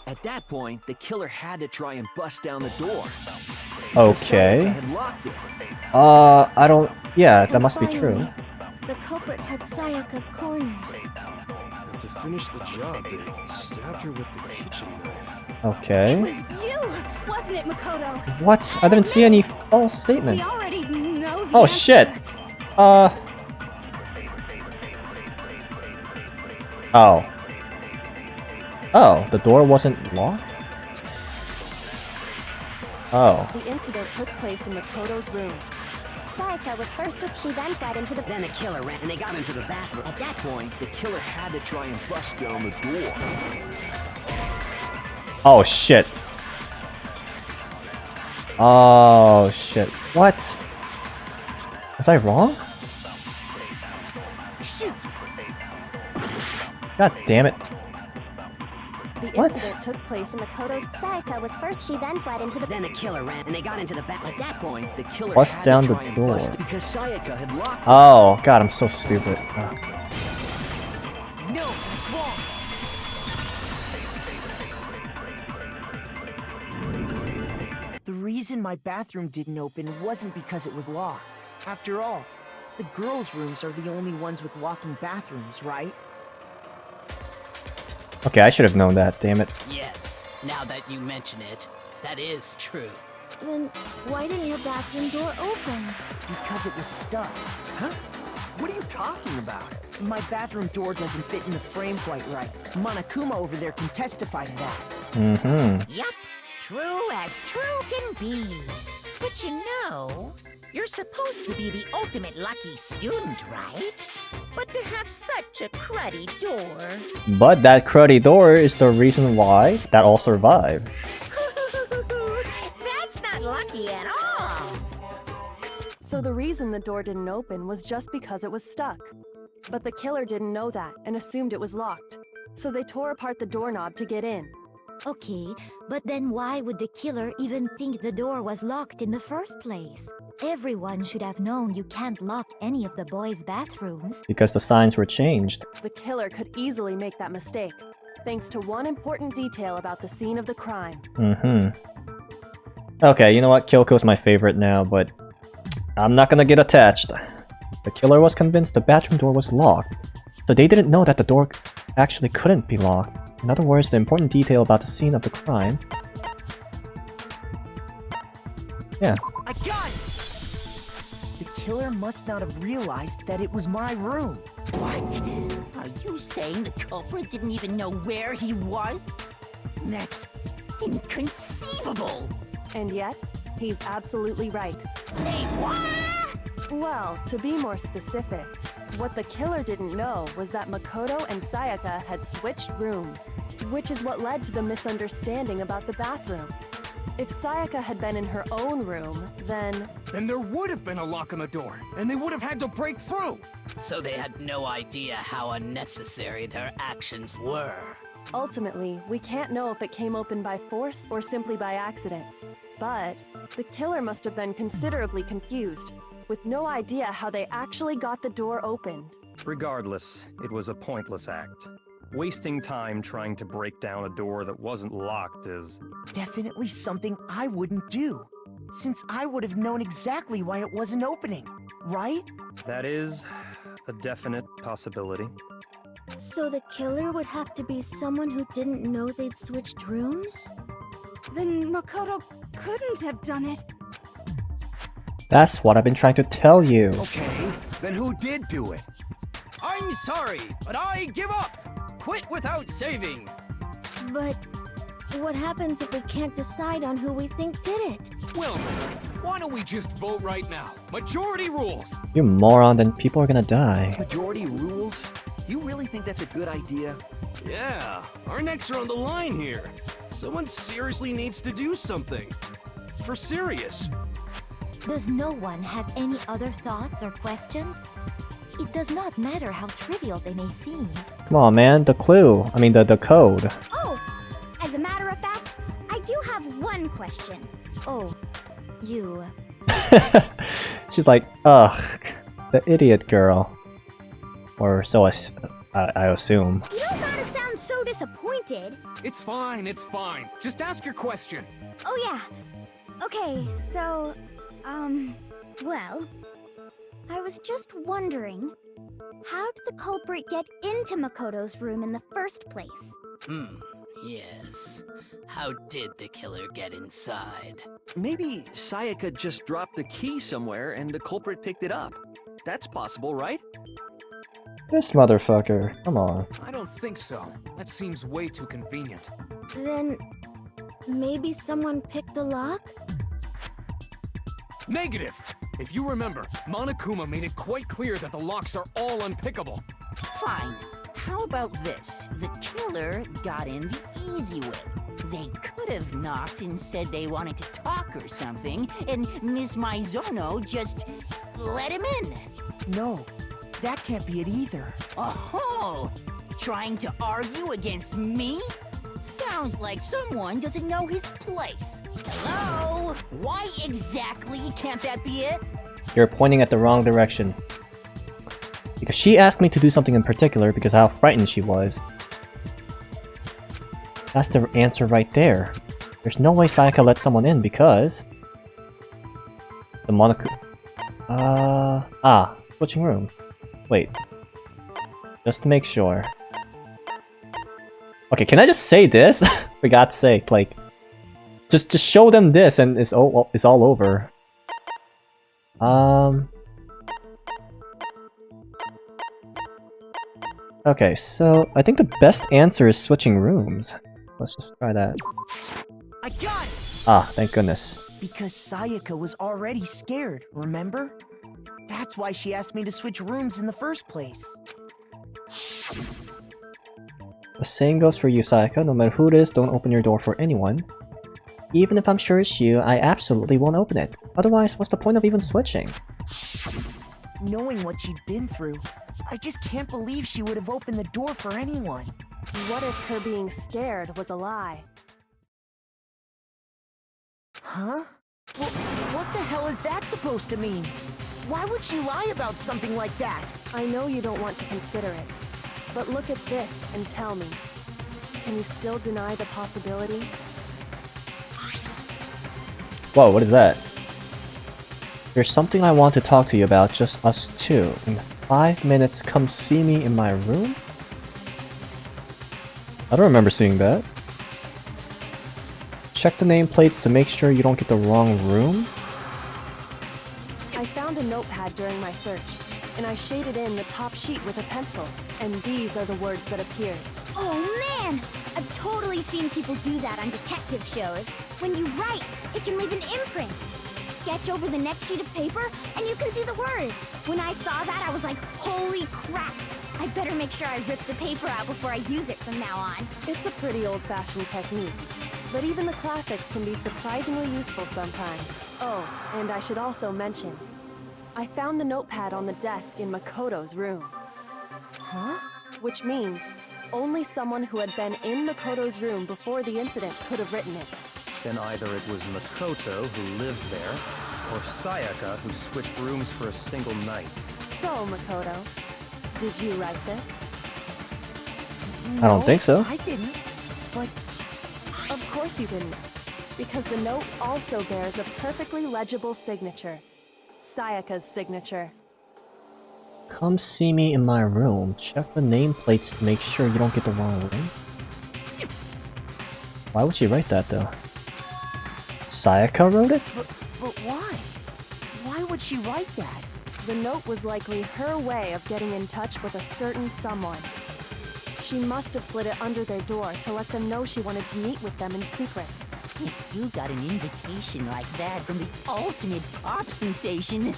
At that point, the killer had to try and bust down the door. Okay. Sayaka had locked it. I don't... Yeah, that And must be finally, true. The culprit had Sayaka cornered. And to finish the job, they stabbed her with the kitchen knife. Okay. It was you, wasn't it, Makoto? What? I didn't see any false statements. We already know the Oh answer. shit! Oh. Oh, the door wasn't locked? Oh. The incident took place in Makoto's room. Sayaka was first. She then fled into the. Then the killer ran and they got into the bathroom. At that point, the killer had to try and bust down the door. Oh shit. Oh shit. What? Was I wrong? Shoot! God damn it. The What? incident took place in Makoto's. Sayaka was first. She then fled into the. Then the killer ran and they got into the bath. At that point, the killer Bust had down to the try and door. bust it because Sayaka had locked it. Oh god, I'm so stupid. No, that's wrong. The reason my bathroom didn't open wasn't because it was locked. After all, the girls' rooms are the only ones with walking bathrooms, right? Okay, I should have known that, damn it. Yes, now that you mention it, that is true. Then why didn't your bathroom door open? Because it was stuck. Huh? What are you talking about? My bathroom door doesn't fit in the frame quite right. Monokuma over there can testify to that. Mm-hmm. Yup, true as true can be. But you know, you're supposed to be the ultimate lucky student, right? But to have such a cruddy door. But that cruddy door is the reason why that all survived. That's not lucky at all. So the reason the door didn't open was just because it was stuck. But the killer didn't know that and assumed it was locked. So they tore apart the doorknob to get in. Okay, but then why would the killer even think the door was locked in the first place? Everyone should have known you can't lock any of the boys' bathrooms. Because the signs were changed. The killer could easily make that mistake, thanks to one important detail about the scene of the crime. Mm-hmm. Okay, you know what? Kyoko's my favorite now, but I'm not gonna get attached. The killer was convinced the bathroom door was locked, so they didn't know that the door actually couldn't be locked. In other words, the important detail about the scene of the crime... Yeah. I got it! The killer must not have realized that it was my room. What? Are you saying the culprit didn't even know where he was? Inconceivable! And yet, he's absolutely right. Say what? Well, to be more specific, what the killer didn't know was that Makoto and Sayaka had switched rooms, which is what led to the misunderstanding about the bathroom. If Sayaka had been in her own room, then there would have been a lock on the door, and they would have had to break through! So they had no idea how unnecessary their actions were. ultimately, we can't know if it came open by force or simply by accident. But the killer must have been considerably confused, with no idea how they actually got the door opened. Regardless, it was a pointless act. Wasting time trying to break down a door that wasn't locked is... definitely something I wouldn't do, since I would have known exactly why it wasn't opening, right? That is a definite possibility. So the killer would have to be someone who didn't know they'd switched rooms? Then Makoto couldn't have done it. That's what I've been trying to tell you. Okay, then who did do it? I'm sorry, but I give up! Quit without saving! But what happens if we can't decide on who we think did it? Well, why don't we just vote right now? Majority rules! You moron, then people are gonna die. Majority rules? You really think that's a good idea? Yeah, our necks are on the line here. Someone seriously needs to do something. For serious. Does no one have any other thoughts or questions? It does not matter how trivial they may seem. Come on, man, the clue. I mean, the code. Oh, as a matter of fact, I do have one question. Oh, you. She's like, ugh, the idiot girl. Or so I assume. You don't gotta sound so disappointed. It's fine, it's fine. Just ask your question. Oh yeah. Okay, so, well, I was just wondering, how did the culprit get into Makoto's room in the first place? Yes. How did the killer get inside? Maybe Sayaka just dropped the key somewhere and the culprit picked it up. That's possible, right? This motherfucker, come on. I don't think so. That seems way too convenient. Then, maybe someone picked the lock? Negative! If you remember, Monokuma made it quite clear that the locks are all unpickable. Fine. How about this? The killer got in the easy way. They could have knocked and said they wanted to talk or something, and Miss Maizono just let him in. No, that can't be it either. Oh, trying to argue against me? Sounds like someone doesn't know his place. Hello? Why exactly can't that be it? You're pointing at the wrong direction. Because she asked me to do something in particular because of how frightened she was. That's the answer right there. There's no way Sayaka let someone in because... the Monokuma... switching room. Wait. Just to make sure. Okay, can I just say this? For God's sake, like... Just show them this and it's all over. Okay, so I think the best answer is switching rooms. Let's just try that. I got it! Ah, thank goodness. Because Sayaka was already scared, remember? That's why she asked me to switch rooms in the first place. The saying goes for you, Sayaka, no matter who it is, don't open your door for anyone. Even if I'm sure it's you, I absolutely won't open it. Otherwise, what's the point of even switching? Knowing what she'd been through, I just can't believe she would have opened the door for anyone. What if her being scared was a lie? Huh? Well, what the hell is that supposed to mean? Why would she lie about something like that? I know you don't want to consider it, but look at this and tell me. Can you still deny the possibility? Whoa, what is that? There's something I want to talk to you about, just us two. In 5 minutes, come see me in my room? I don't remember seeing that. Check the nameplates to make sure you don't get the wrong room? I found a notepad during my search, and I shaded in the top sheet with a pencil, and these are the words that appeared. Oh man! I've totally seen people do that on detective shows. When you write, it can leave an imprint. Sketch over the next sheet of paper, and you can see the words. When I saw that, I was like, holy crap! I better make sure I rip the paper out before I use it from now on. It's a pretty old-fashioned technique, but even the classics can be surprisingly useful sometimes. Oh, and I should also mention, I found the notepad on the desk in Makoto's room. Huh? Which means only someone who had been in Makoto's room before the incident could have written it. Then either it was Makoto who lived there, or Sayaka who switched rooms for a single night. So, Makoto, did you write this? I don't think so. I didn't. But Of course you didn't, because the note also bears a perfectly legible signature. Sayaka's signature. Come see me in my room. Check the nameplates to make sure you don't get the wrong room. Why would she write that though? Sayaka wrote it? but why? Why would she write that? The note was likely her way of getting in touch with a certain someone. She must have slid it under their door to let them know she wanted to meet with them in secret. If you got an invitation like that from the ultimate pop sensation,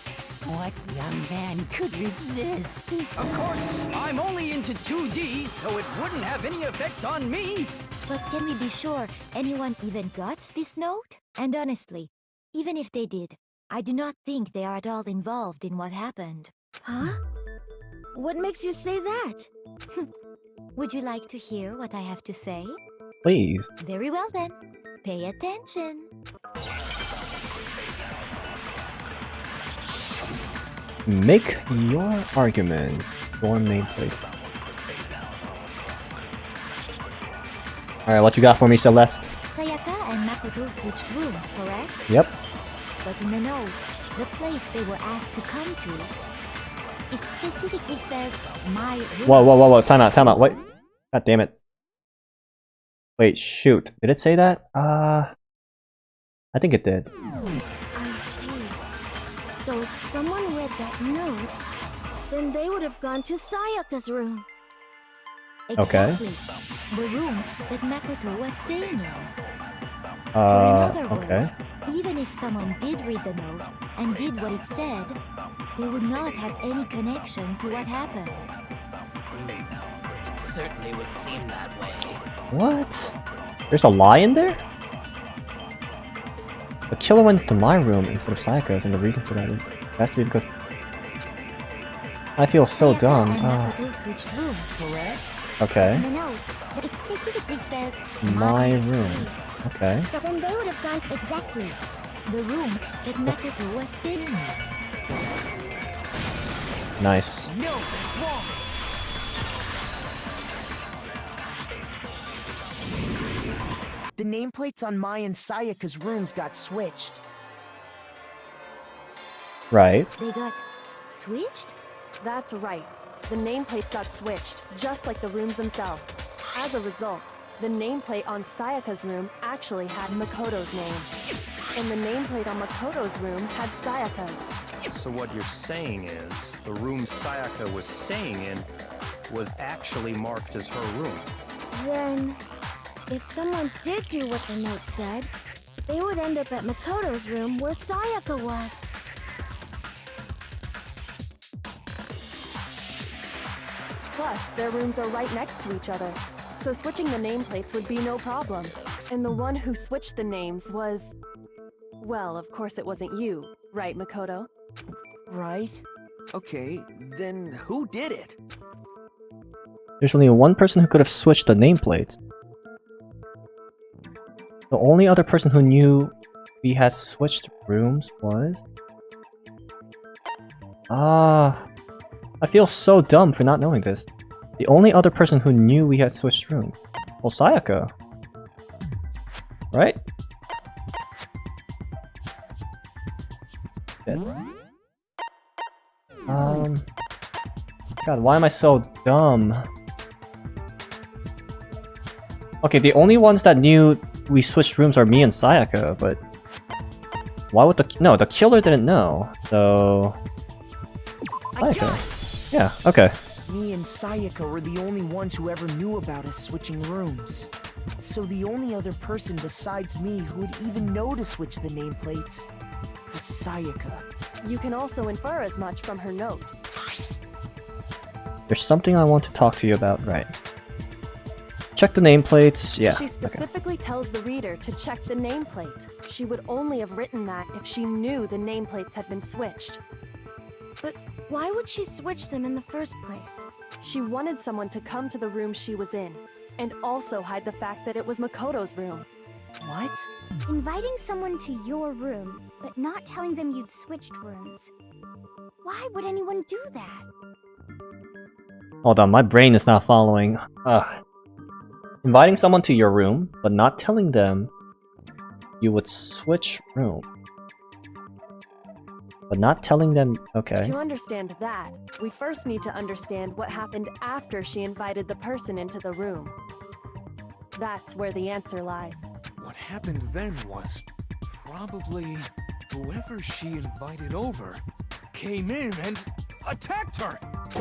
what young man could resist? Of course, I'm only into 2D, so it wouldn't have any effect on me. But can we be sure anyone even got this note? And honestly, even if they did, I do not think they are at all involved in what happened. Huh? What makes you say that? Would you like to hear what I have to say? Please. Very well then. Pay attention. Make your argument. Your nameplate. Alright, what you got for me, Celeste? Sayaka and Makoto switched rooms, correct? Yep. But in the note, the place they were asked to come to, it specifically says, my room. Whoa, time out, wait. God damn it. Wait, shoot. Did it say that? I think it did. I see. So if someone read that note, then they would have gone to Sayaka's room. Exactly. The room that Makoto was staying in. So in other words, even if someone did read the note and did what it said, they would not have any connection to what happened. It certainly would seem that way. What? There's a lie in there? The killer went to my room instead of Sayaka's, and the reason for that is it has to be because I feel so Sayaka dumb. and Makoto switched rooms, correct? Okay. In the note, but it specifically says My room. Okay. So then they would have gone exactly the room that Makoto was staying in. Nice. No, that's wrong. The nameplates on Mai and Sayaka's rooms got switched. Right. They got switched? That's right. The nameplates got switched, just like the rooms themselves. As a result, the nameplate on Sayaka's room actually had Makoto's name. And the nameplate on Makoto's room had Sayaka's. So what you're saying is, the room Sayaka was staying in was actually marked as her room. Then, if someone did do what the note said, they would end up at Makoto's room where Sayaka was. Plus, their rooms are right next to each other, so switching the nameplates would be no problem. And the one who switched the names was... Well, of course it wasn't you, right, Makoto? Right? Okay, then who did it? There's only one person who could have switched the nameplates. The only other person who knew we had switched rooms was... I feel so dumb for not knowing this. The only other person who knew we had switched rooms. Well, Sayaka. Right? Dead. God, why am I so dumb? Okay, the only ones that knew we switched rooms are me and Sayaka, but... Why would the... No, the killer didn't know, so... Sayaka. Yeah, okay. Me and Sayaka were the only ones who ever knew about us switching rooms. So the only other person besides me who would even know to switch the nameplates was Sayaka. You can also infer as much from her note. There's something I want to talk to you about, right? Check the nameplates, yeah. She specifically tells the reader to check the nameplate. She would only have written that if she knew the nameplates had been switched. But why would she switch them in the first place? She wanted someone to come to the room she was in, and also hide the fact that it was Makoto's room. What? Inviting someone to your room, but not telling them you'd switched rooms. Why would anyone do that? Hold on, my brain is not following. Ugh. Inviting someone to your room, but not telling them you would switch room. But not telling them... okay. To understand that, we first need to understand what happened after she invited the person into the room. That's where the answer lies. What happened then was probably whoever she invited over came in and attacked her.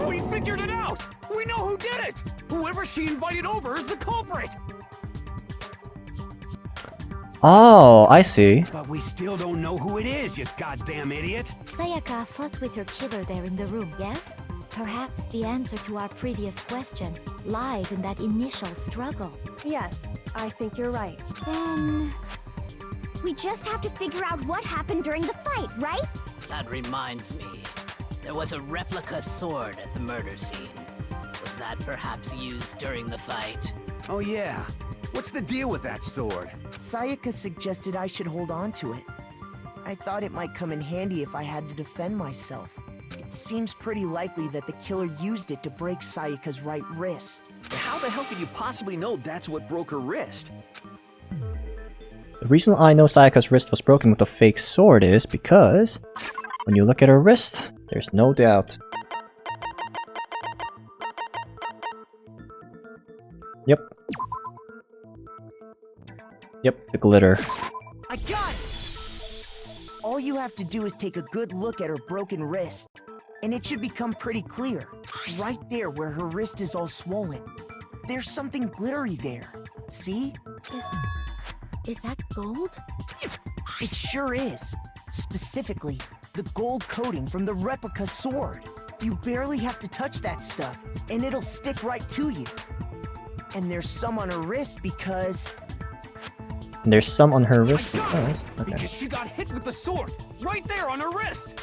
We figured it out. We know who did it. Whoever she invited over is the culprit. Oh, I see. But we still don't know who it is, you goddamn idiot! Sayaka fought with her killer there in the room, yes? Perhaps the answer to our previous question lies in that initial struggle. Yes, I think you're right. Then... we just have to figure out what happened during the fight, right? That reminds me. There was a replica sword at the murder scene. Was that perhaps used during the fight? Oh yeah. What's the deal with that sword? Sayaka suggested I should hold on to it. I thought it might come in handy if I had to defend myself. It seems pretty likely that the killer used it to break Sayaka's right wrist. How the hell could you possibly know that's what broke her wrist? The reason I know Sayaka's wrist was broken with a fake sword is because when you look at her wrist, there's no doubt. Yep. Yep, the glitter. I got it! All you have to do is take a good look at her broken wrist, and it should become pretty clear. Right there where her wrist is all swollen. There's something glittery there. See? Is that gold? It sure is. Specifically, the gold coating from the replica sword. You barely have to touch that stuff, and it'll stick right to you. And there's some on her wrist because... There's some on her wrist because... okay. Because she got hit with the sword, right there on her wrist!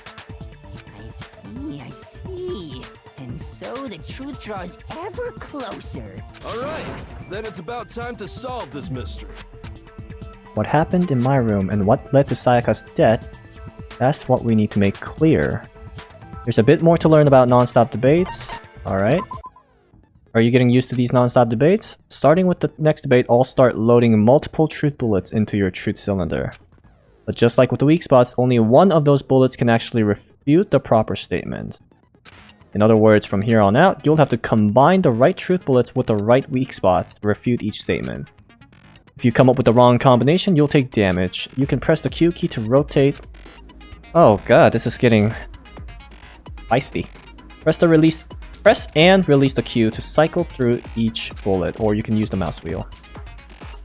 I see. And so the truth draws ever closer. Alright, then it's about time to solve this mystery. What happened in my room and what led to Sayaka's death, that's what we need to make clear. There's a bit more to learn about non-stop debates. Alright. Are you getting used to these non-stop debates? Starting with the next debate, I'll start loading multiple truth bullets into your truth cylinder. But just like with the weak spots, only one of those bullets can actually refute the proper statement. In other words, from here on out, you'll have to combine the right truth bullets with the right weak spots to refute each statement. If you come up with the wrong combination, you'll take damage. You can press the Q key to rotate. Oh god, this is getting feisty. Press and release the Q to cycle through each bullet, or you can use the mouse wheel.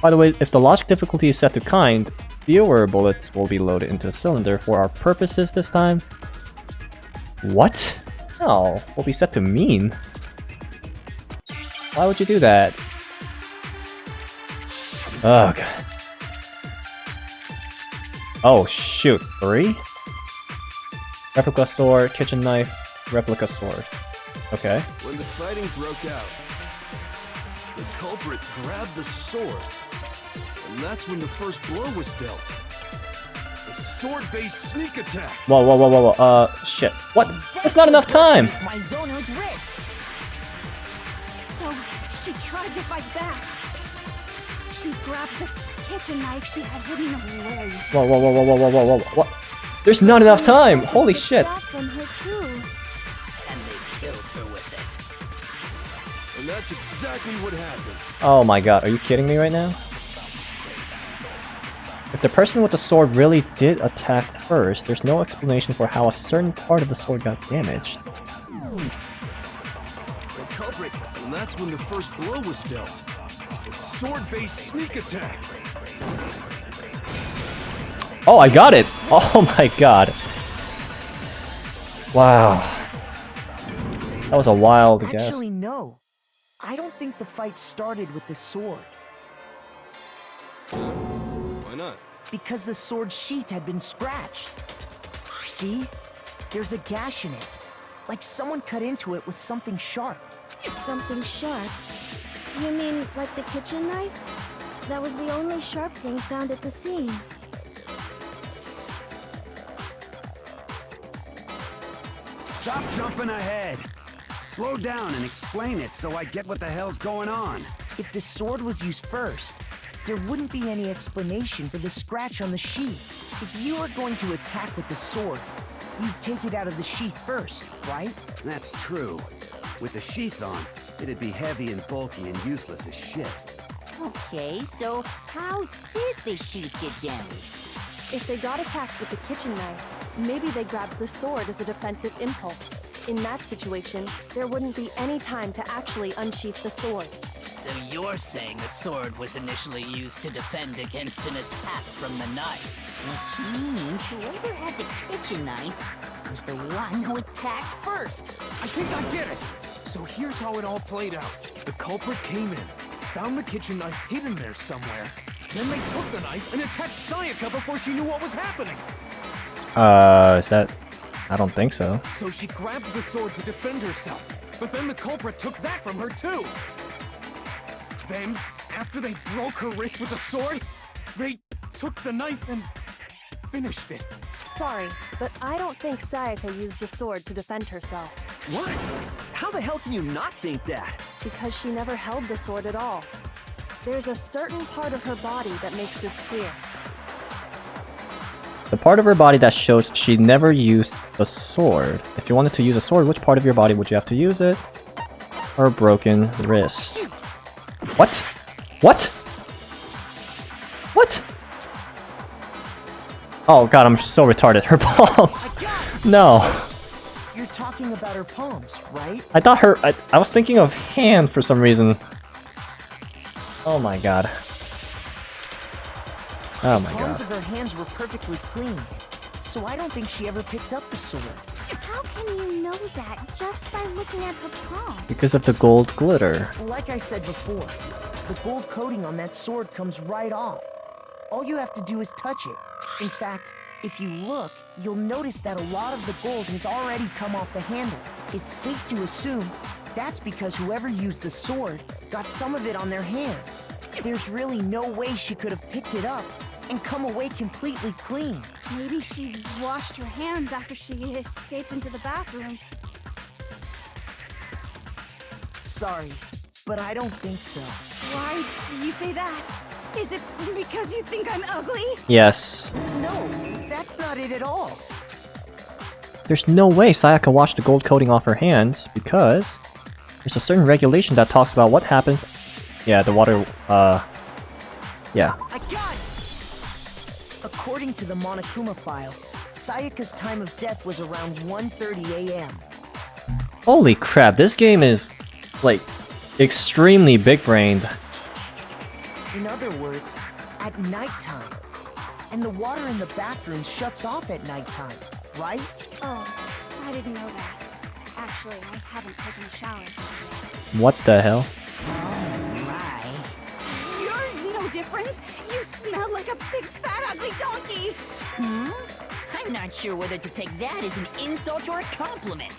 By the way, if the logic difficulty is set to kind, fewer bullets will be loaded into the cylinder for our purposes this time. What? No, will be set to mean. Why would you do that? Ugh. Oh shoot, 3? Replica sword, kitchen knife, replica sword. Okay. When the fighting broke out, the culprit grabbed the sword, and that's when the first blow was dealt. A sword-based sneak attack. Whoa, whoa, whoa, whoa, whoa, shit. What? That's not enough time! My Zono's wrist. So, she tried to fight back. She grabbed the kitchen knife she had hidden away. Whoa, whoa, whoa, whoa, whoa, whoa, whoa, whoa, what? There's not enough time! Holy shit! From her too. And they killed her with it. And that's exactly what happened. Oh my god, are you kidding me right now? If the person with the sword really did attack first, there's no explanation for how a certain part of the sword got damaged. secret, and that's when the first blow was dealt. A sword-based sneak attack. Oh, I got it! Oh my god. Wow. That was a wild guess. Actually, no. I don't think the fight started with the sword. Why not? Because the sword's sheath had been scratched. See? There's a gash in it. Like someone cut into it with something sharp. Something sharp? You mean like the kitchen knife? That was the only sharp thing found at the scene. Stop jumping ahead. Slow down and explain it so I get what the hell's going on. If the sword was used first, there wouldn't be any explanation for the scratch on the sheath. If you were going to attack with the sword, you'd take it out of the sheath first, right? That's true. With the sheath on, it'd be heavy and bulky and useless as shit. Okay, so how did the sheath get damaged? If they got attacked with the kitchen knife, maybe they grabbed the sword as a defensive impulse. In that situation, there wouldn't be any time to actually unsheath the sword. So you're saying the sword was initially used to defend against an attack from the knife? Which means whoever had the kitchen knife was the one who attacked first. I think I get it. So here's how it all played out. The culprit came in, found the kitchen knife hidden there somewhere. Then they took the knife and attacked Sayaka before she knew what was happening. Is that... I don't think so. So she grabbed the sword to defend herself, but then the culprit took that from her too. Then, after they broke her wrist with the sword, they took the knife and finished it. Sorry, but I don't think Sayaka used the sword to defend herself. What? How the hell can you not think that? Because she never held the sword at all. There's a certain part of her body that makes this clear. The part of her body that shows she never used the sword. If you wanted to use a sword, which part of your body would you have to use it? Her broken wrist. What? What? What? Oh god, I'm so retarded. Her palms. No. You're talking about her palms, right? I thought her... I was thinking of hand for some reason. Oh my god. Oh my The palms god. of her hands were perfectly clean, so I don't think she ever picked up the sword. How can you know that just by looking at her palm? Because of the gold glitter. Like I said before, the gold coating on that sword comes right off. All you have to do is touch it. In fact, if you look, you'll notice that a lot of the gold has already come off the handle. It's safe to assume that's because whoever used the sword got some of it on their hands. There's really no way she could have picked it up and come away completely clean. Maybe she washed her hands after she escaped into the bathroom. Sorry, but I don't think so. Why do you say that? Is it because you think I'm ugly? Yes. No, that's not it at all. There's no way Sayaka washed the gold coating off her hands because there's a certain regulation that talks about what happens. Yeah, the water, yeah. I got it! According to the Monokuma file, Sayaka's time of death was around 1:30 a.m. Holy crap, this game is, like, extremely big-brained. In other words, at nighttime. And the water in the bathroom shuts off at nighttime, right? Oh, I didn't know that. Actually, I haven't taken a shower yet. What the hell? You're no different. You smell like a big fat ugly donkey. I'm not sure whether to take that as an insult or a compliment.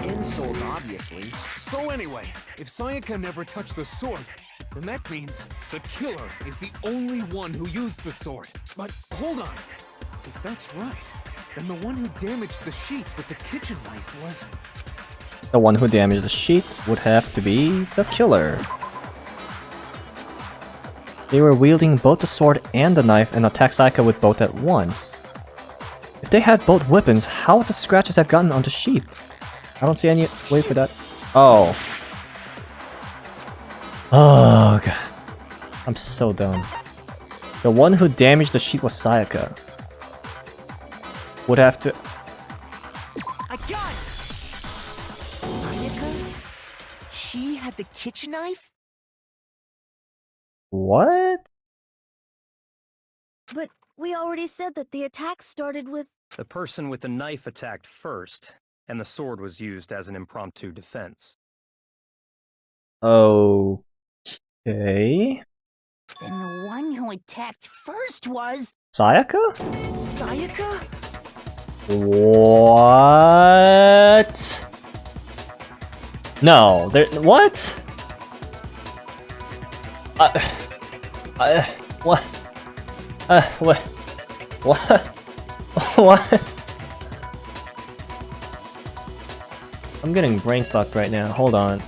Insult, obviously. So anyway, if Sayaka never touched the sword, then that means the killer is the only one who used the sword. But hold on. If that's right, then the one who damaged the sheath with the kitchen knife was... The one who damaged the sheet would have to be the killer. They were wielding both the sword and the knife and attacked Sayaka with both at once. If they had both weapons, how would the scratches have gotten on the sheet? I don't see any way for that. Oh. Oh god. I'm so dumb. The one who damaged the sheet was Sayaka. Would have to... I got it! Sayaka? She had kitchen knife? What? But we already said that the attack started with... The person with the knife attacked first, and the sword was used as an impromptu defense. Okay. Then the one who attacked first was... Sayaka? Sayaka? What? No, there. What? What? What? What? What? I'm getting brain fucked right now. Hold on.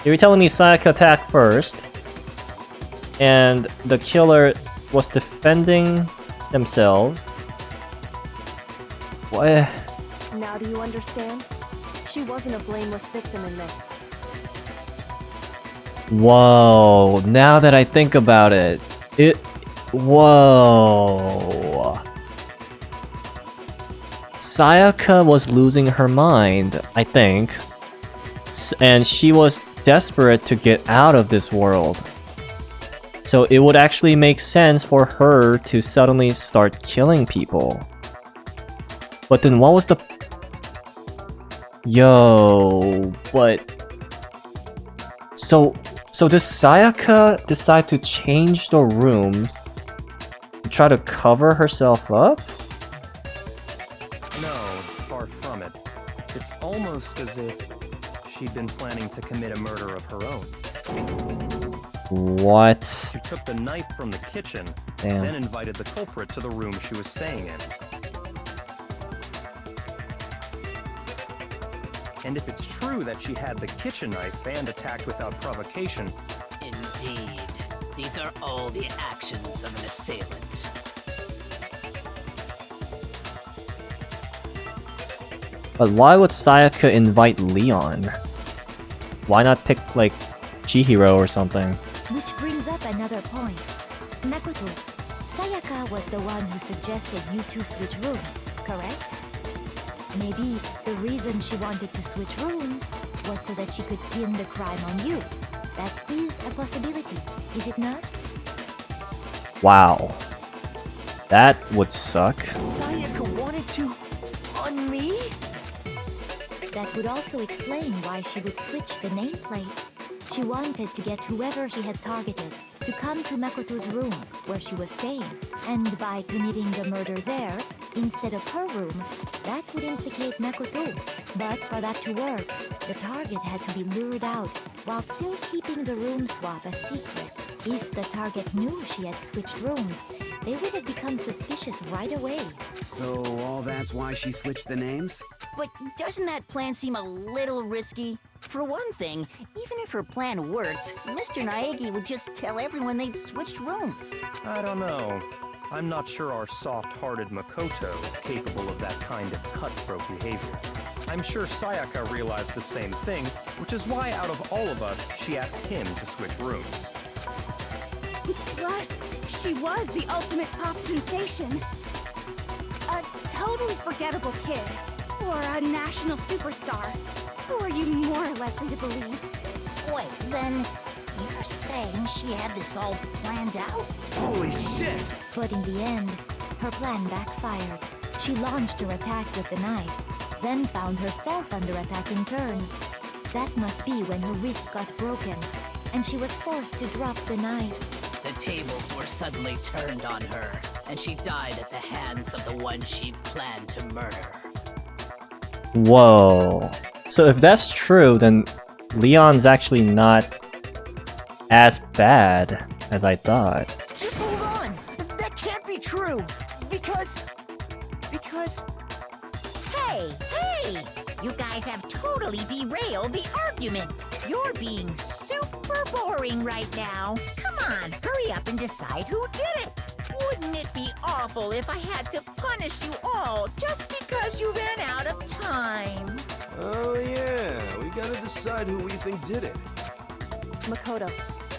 You're telling me Sayaka attacked first, and the killer was defending themselves. What? Now do you understand? She wasn't a blameless victim in this. Whoa, now that I think about it, whoa. Sayaka was losing her mind, I think, and she was desperate to get out of this world. So it would actually make sense for her to suddenly start killing people. But then what was the... Yo, but... So does Sayaka decide to change the rooms to try to cover herself up? No, far from it. It's almost as if she'd been planning to commit a murder of her own. What? She took the knife from the kitchen, Damn. then invited the culprit to the room she was staying in. And if it's true that she had the kitchen knife and attacked without provocation... Indeed. These are all the actions of an assailant. But why would Sayaka invite Leon? Why not pick, like, Chihiro or something? Which brings up another point. Makoto, Sayaka was the one who suggested you two switch rooms, correct? Maybe the reason she wanted to switch rooms was so that she could pin the crime on you. That is a possibility, is it not? Wow. That would suck. Sayaka wanted to... on me? That would also explain why she would switch the nameplates. She wanted to get whoever she had targeted to come to Makoto's room where she was staying, and by committing the murder there instead of her room, that would implicate Makoto. But for that to work, the target had to be lured out while still keeping the room swap a secret. If the target knew she had switched rooms, they would have become suspicious right away. So all that's why she switched the names? But doesn't that plan seem a little risky? For one thing, even if her plan worked, Mr. Naegi would just tell everyone they'd switched rooms. I don't know. I'm not sure our soft-hearted Makoto is capable of that kind of cutthroat behavior. I'm sure Sayaka realized the same thing, which is why out of all of us, she asked him to switch rooms. Plus, she was the ultimate pop sensation. A totally forgettable kid. Or a national superstar. Who are you more likely to believe? Wait, then you're saying she had this all planned out? Holy shit! But in the end, her plan backfired. She launched her attack with the knife, then found herself under attack in turn. That must be when her wrist got broken, and she was forced to drop the knife. The tables were suddenly turned on her, and she died at the hands of the one she'd planned to murder. Whoa. So if that's true, then Leon's actually not as bad as I thought. Just hold on! That can't be true! Because... Hey! You guys have totally derailed the argument. You're being super boring right now. Come on, hurry up and decide who did it. Wouldn't it be awful if I had to punish you all just because you ran out of time? Oh yeah, we gotta decide who we think did it. Makoto,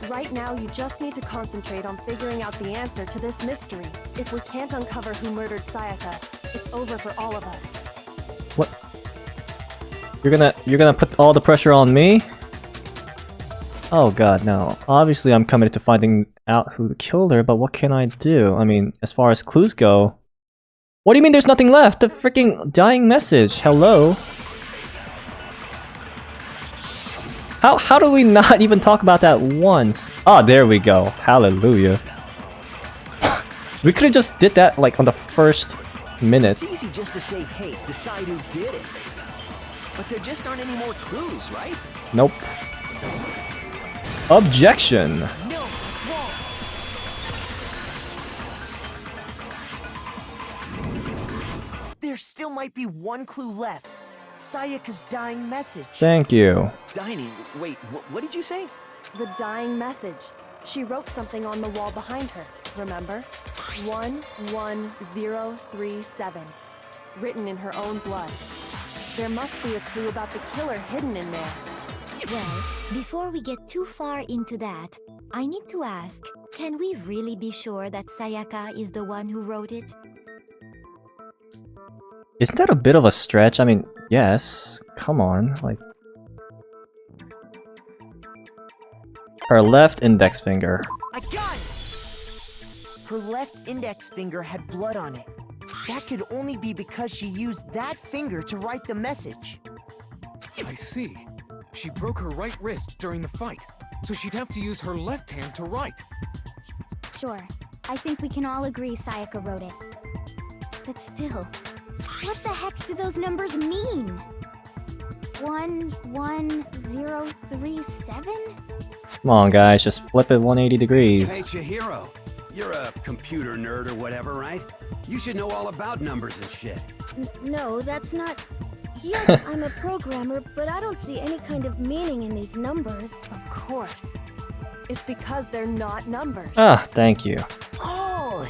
right now you just need to concentrate on figuring out the answer to this mystery. If we can't uncover who murdered Sayaka, it's over for all of us. What? You're gonna put all the pressure on me? Oh god, no. Obviously I'm committed to finding out who killed her, but what can I do? I mean, as far as clues go... What do you mean there's nothing left? The freaking dying message. Hello? How do we not even talk about that once? Oh, there we go. Hallelujah. We could've just did that like on the first minute. It's easy just to say, hey, decide who did it. But there just aren't any more clues, right? Nope. Objection. No, it's wrong. There still might be one clue left. Sayaka's dying message. Thank you. Dining, wait, what did you say? The dying message. She wrote something on the wall behind her, remember? 11037. Written in her own blood. There must be a clue about the killer hidden in there. Well, before we get too far into that, I need to ask, can we really be sure that Sayaka is the one who wrote it? Isn't that a bit of a stretch? I mean, yes. Come on, like... Her left index finger. I got it! Her left index finger had blood on it. That could only be because she used that finger to write the message. I see. She broke her right wrist during the fight, so she'd have to use her left hand to write. Sure. I think we can all agree Sayaka wrote it. But still, what the heck do those numbers mean? 11037? Come on, guys, just flip it 180 degrees. Hey, Chihiro. You're a computer nerd or whatever, right? You should know all about numbers and shit. No, that's not... Yes, I'm a programmer, but I don't see any kind of meaning in these numbers. Of course. It's because they're not numbers. Ah, thank you. Oh,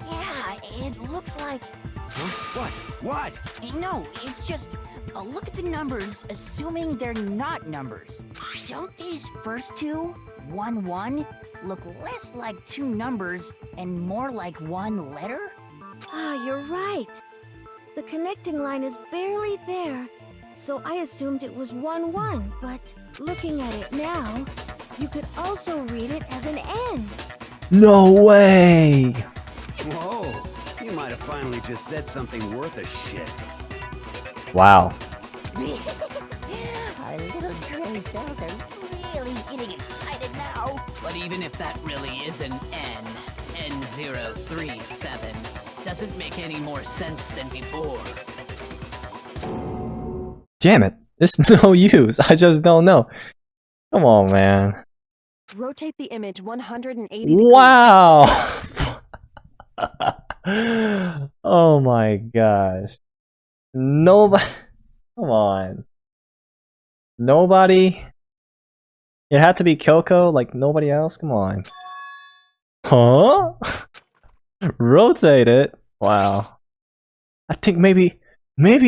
yeah, it looks like... Huh? What? No, it's just... look at the numbers, assuming they're not numbers. Don't these first two, 1-1, look less like two numbers and more like one letter? Ah, you're right. The connecting line is barely there, so I assumed it was 1-1, but looking at it now, you could also read it as an N. No way! Whoa, you might have finally just said something worth a shit. Wow. Our little gray cells are really getting excited now. But even if that really is an N, N037, doesn't make any more sense than before. Damn it. There's no use. I just don't know. Come on, man. Rotate the image 180 degrees. Wow! Oh my gosh. Nobody... Come on. Nobody? It had to be Kyoko? Like nobody else? Come on. Huh? Rotate it? Wow. I think maybe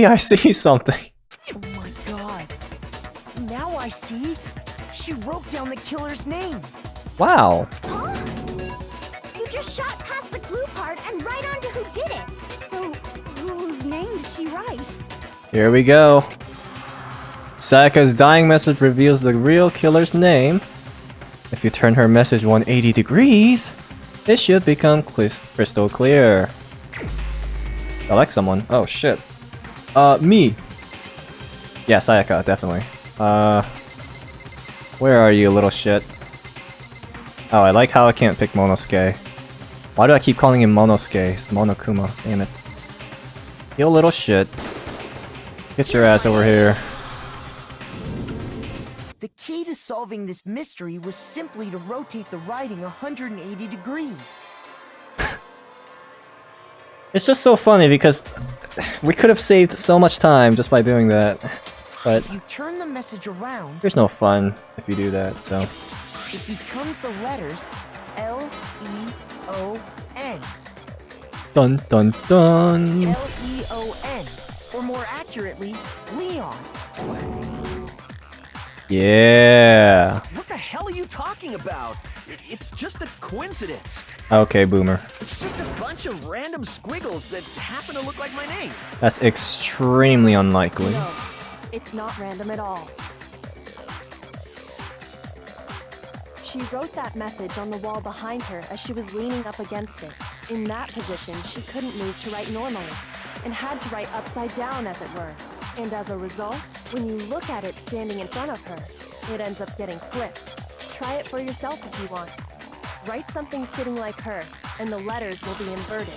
I see something. Oh my god. Now I see. She wrote down the killer's name. Wow. Huh? You just shot past the clue part and right onto who did it. So, whose name did she write? Here we go. Sayaka's dying message reveals the real killer's name. If you turn her message 180 degrees, it should become crystal clear. I like someone. Oh shit. Me. Yeah, Sayaka, definitely. Where are you, little shit? Oh, I like how I can't pick Monosuke. Why do I keep calling him Monosuke? It's Monokuma, damn it. You little shit. Get your ass over here. The key to solving this mystery was simply to rotate the writing 180 degrees. It's just so funny because we could have saved so much time just by doing that. But If you turn the message around, there's no fun if you do that, so. it becomes the letters L-E-O-N. Dun dun dun! L-E-O-N. Or more accurately, Leon. Yeah! What the hell are you talking about? It's just a coincidence. Okay, Boomer. It's just a bunch of random squiggles that happen to look like my name. That's extremely unlikely. No, it's not random at all. She wrote that message on the wall behind her as she was leaning up against it. In that position, she couldn't move to write normally, and had to write upside down, as it were. And as a result, when you look at it standing in front of her, it ends up getting flipped. Try it for yourself if you want. Write something sitting like her, and the letters will be inverted.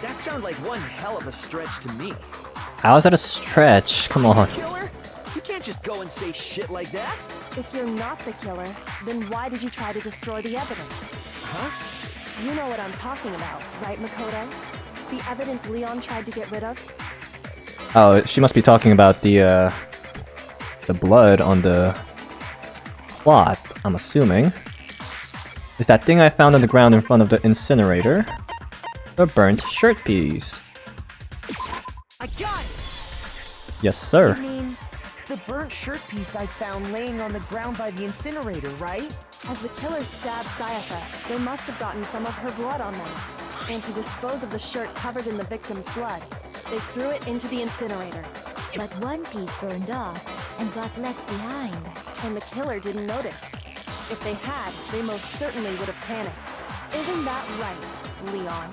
That sounds like one hell of a stretch to me. How is that a stretch? Come on. Killer? You can't just go and say shit like that. If you're not the killer, then why did you try to destroy the evidence? Huh? You know what I'm talking about, right, Makoto? The evidence Leon tried to get rid of? Oh, she must be talking about the blood on the cloth, I'm assuming. Is that thing I found on the ground in front of the incinerator? A burnt shirt piece. I got it! Yes, sir. You mean the burnt shirt piece I found laying on the ground by the incinerator, right? As the killer stabbed Sayaka, they must have gotten some of her blood on them. And to dispose of the shirt covered in the victim's blood, they threw it into the incinerator. But one piece burned off and got left behind. And the killer didn't notice. If they had, they most certainly would have panicked. Isn't that right, Leon?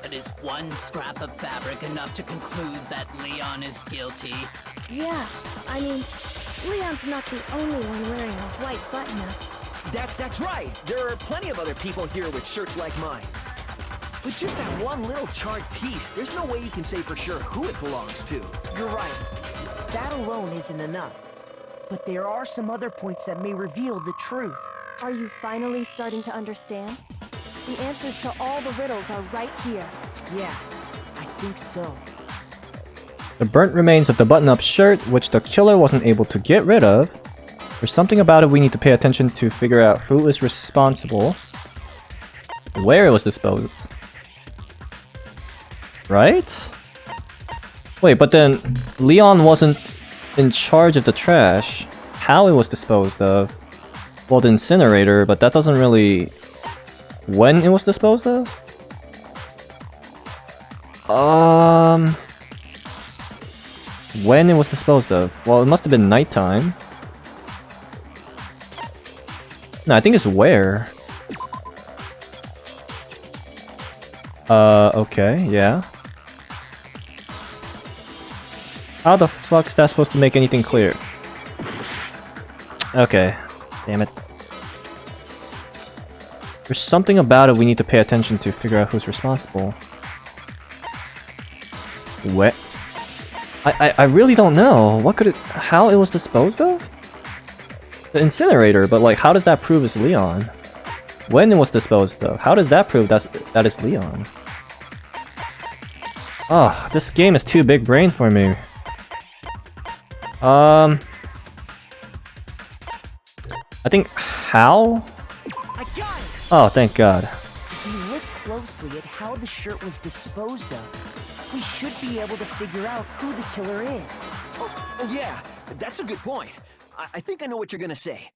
But is one scrap of fabric enough to conclude that Leon is guilty? Yeah, I mean, Leon's not the only one wearing a white button-up. That's right. There are plenty of other people here with shirts like mine. With just that one little charred piece, there's no way you can say for sure who it belongs to. You're right. That alone isn't enough. But there are some other points that may reveal the truth. Are you finally starting to understand? The answers to all the riddles are right here. Yeah, I think so. The burnt remains of the button-up shirt, which the killer wasn't able to get rid of. There's something about it we need to pay attention to figure out who is responsible. Where it was disposed. Right? Wait, but then Leon wasn't in charge of the trash. How it was disposed of? Well, the incinerator, but that doesn't really... When it was disposed of? When it was disposed of? Well, it must have been nighttime. No, I think it's where. Okay, yeah. How the fuck's that supposed to make anything clear? Okay, damn it. There's something about it we need to pay attention to figure out who's responsible. What? I really don't know. What could it... How it was disposed of? The incinerator, but like, how does that prove it's Leon? When it was disposed of? How does that prove that is Leon? Oh, this game is too big brain for me. I think how? Oh, thank God. If we look closely at how the shirt was disposed of, we should be able to figure out who the killer is. Oh yeah, that's a good point. I think I know what you're gonna say.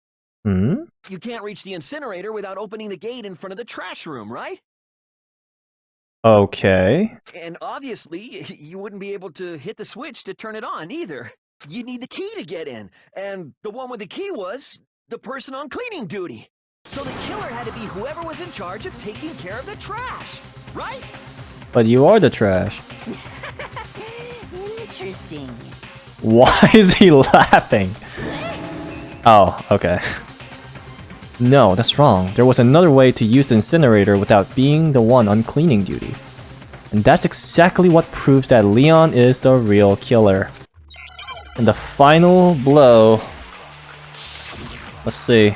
Hmm? You can't reach the incinerator without opening the gate in front of the trash room, right? Okay. And obviously, you wouldn't be able to hit the switch to turn it on either. You'd need the key to get in, and the one with the key was the person on cleaning duty. So the killer had to be whoever was in charge of taking care of the trash, right? But you are the trash. Interesting. Why is he laughing? Oh, okay. No, that's wrong. There was another way to use the incinerator without being the one on cleaning duty. And that's exactly what proves that Leon is the real killer. And the final blow... Let's see.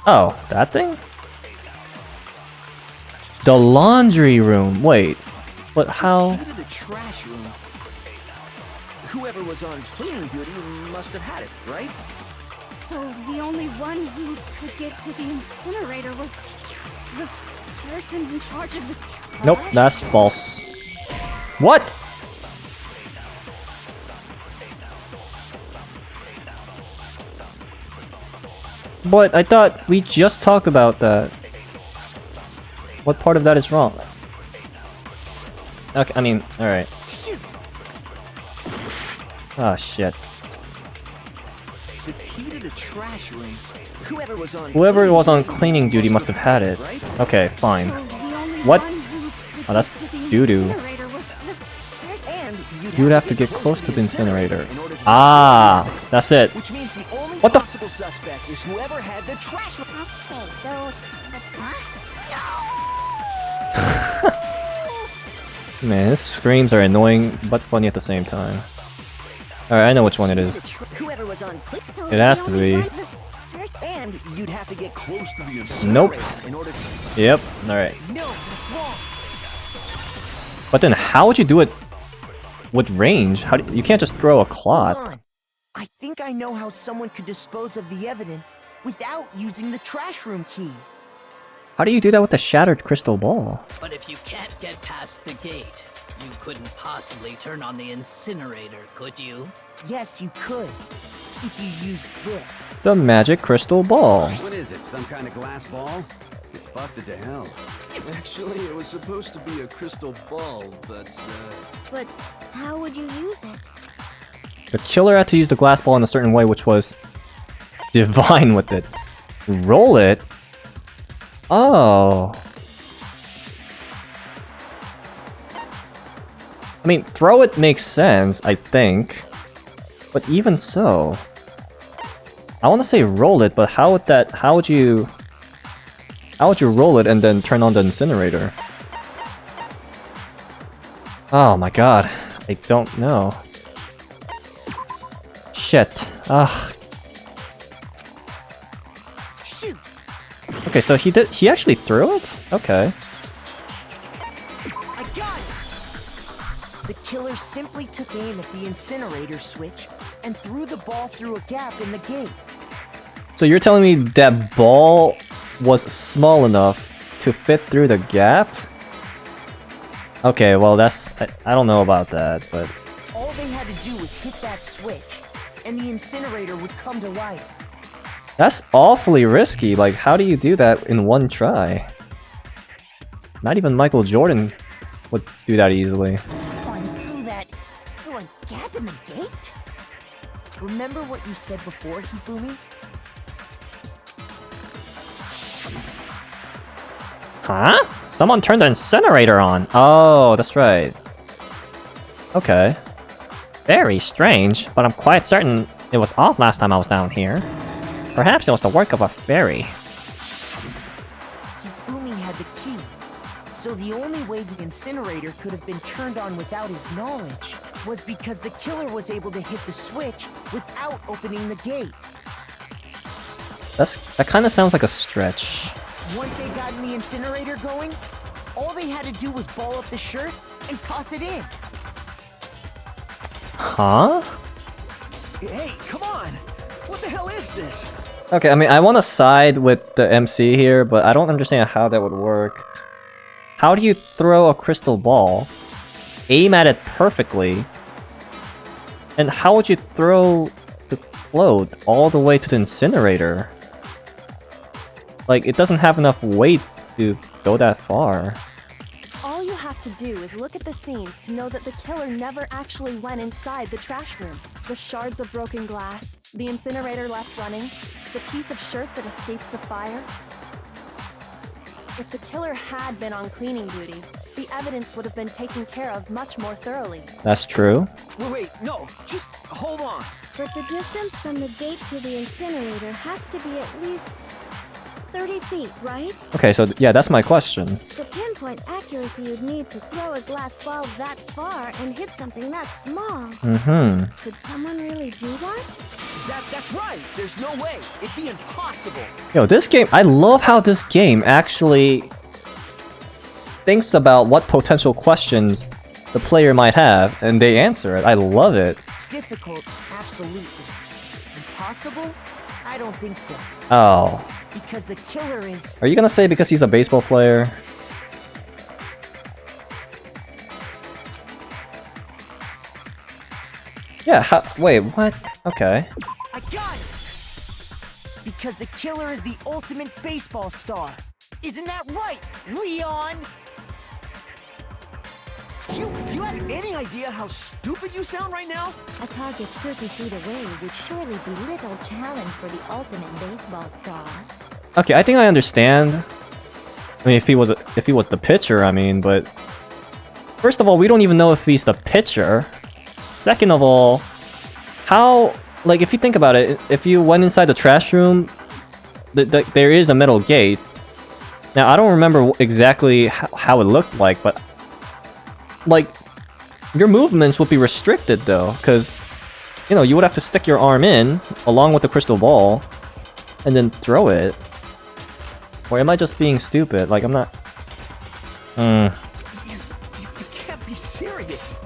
Oh, that thing? The laundry room. Wait, but how? Key to the trash room. Whoever was on cleaning duty must have had it, right? So the only one who could get to the incinerator was the person in charge of the trash? Nope, that's false. What? But I thought we just talked about that. What part of that is wrong? Okay, I mean, alright. Shoot! Ah, shit. The key to the trash room. Whoever was on cleaning duty must have had it. Okay, fine. What? Oh, that's doo-doo. You would have to get close to the incinerator. Ah, that's it. Which means the only What the f- possible suspect is whoever had the trash room. Okay, so... Man, his screams are annoying but funny at the same time. Alright, I know which one it is. Whoever was on It has to be. and you'd have to get close to the Nope. incinerator in order to... Yep, alright. No, that's wrong. But then how would you do it with range? How do you can't just throw a Hold clot. on. I think I know how someone could dispose of the evidence without using the trash room key. How do you do that with the shattered crystal ball? But if you can't get past the gate, you couldn't possibly turn on the incinerator, could you? Yes, you could. If you use this. The magic crystal ball. What is it, some kind of glass ball? It's busted to hell. Actually, it was supposed to be a crystal ball, but, But how would you use it? The killer had to use the glass ball in a certain way, which was divine with it. Roll it? Oh. I mean, throw it makes sense, I think. But even so... I want to say roll it, but how would you roll it and then turn on the incinerator? Oh my god. I don't know. Shit. Ugh. Shoot! Okay, so he actually threw it? Okay. I got it! The killer simply took aim at the incinerator switch and threw the ball through a gap in the gate. So you're telling me that ball was small enough to fit through the gap? Okay, well that's... I don't know about that, but... All they had to do was hit that switch, and the incinerator would come to life. That's awfully risky. Like, how do you do that in one try? Not even Michael Jordan would do that easily. Someone through a gap in the gate? Remember what you said before, Hifumi? Huh? Someone turned the incinerator on. Oh, that's right. Okay. Very strange, but I'm quite certain it was off last time I was down here. Perhaps it was the work of a fairy. Hifumi had the key, so the only way the incinerator could have been turned on without his knowledge was because the killer was able to hit the switch without opening the gate. That kind of sounds like a stretch. Once they got the incinerator going, all they had to do was ball up the shirt and toss it in. Huh? Hey, come on! What the hell is this? Okay, I mean, I want to side with the MC here, but I don't understand how that would work. How do you throw a crystal ball, aim at it perfectly, and how would you throw the float all the way to the incinerator? Like, it doesn't have enough weight to go that far. All you have to do is look at the scene to know that the killer never actually went inside the trash room. The shards of broken glass, the incinerator left running, the piece of shirt that escaped the fire. If the killer had been on cleaning duty, the evidence would have been taken care of much more thoroughly. That's true. Wait, no, just hold on. But the distance from the gate to the incinerator has to be at least 30 feet, right? Okay, so yeah, that's my question. The pinpoint accuracy you'd need to throw a glass ball that far and hit something that small. Mm-hmm. Could someone really do that? That's right. There's no way. It'd be impossible. Yo, this game, I love how this game actually thinks about what potential questions the player might have, and they answer it. I love it. Difficult, absolutely. Impossible? I don't think so. Oh. Because the killer is... Are you gonna say because he's a baseball player? Yeah, wait, what? Okay. I got it! Because the killer is the ultimate baseball star. Isn't that right, Leon? Do you have any idea how stupid you sound right now? A target 30 feet away would surely be little challenge for the ultimate baseball star. Okay, I think I understand. I mean, if he was the pitcher, I mean, but first of all, we don't even know if he's the pitcher. Second of all, how, like, if you think about it, if you went inside the trash room, there is a metal gate. Now, I don't remember exactly how it looked like, but like, your movements would be restricted though, because, you know, you would have to stick your arm in along with the crystal ball and then throw it. Or am I just being stupid? Like, I'm not... You can't be serious.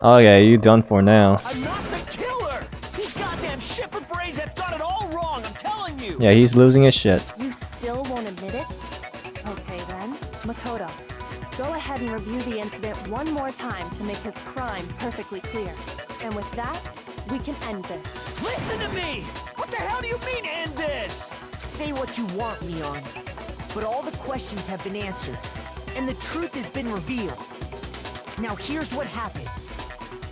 Oh yeah, you done for now. I'm not the killer! These goddamn shepherd brains have got it all wrong, I'm telling you! Yeah, he's losing his shit. You still won't admit it? Okay then, Makoto. Go ahead and review the incident one more time to make his crime perfectly clear. And with that, we can end this. Listen to me! What the hell do you mean, end this? Say what you want, Leon. But all the questions have been answered, and the truth has been revealed. Now here's what happened.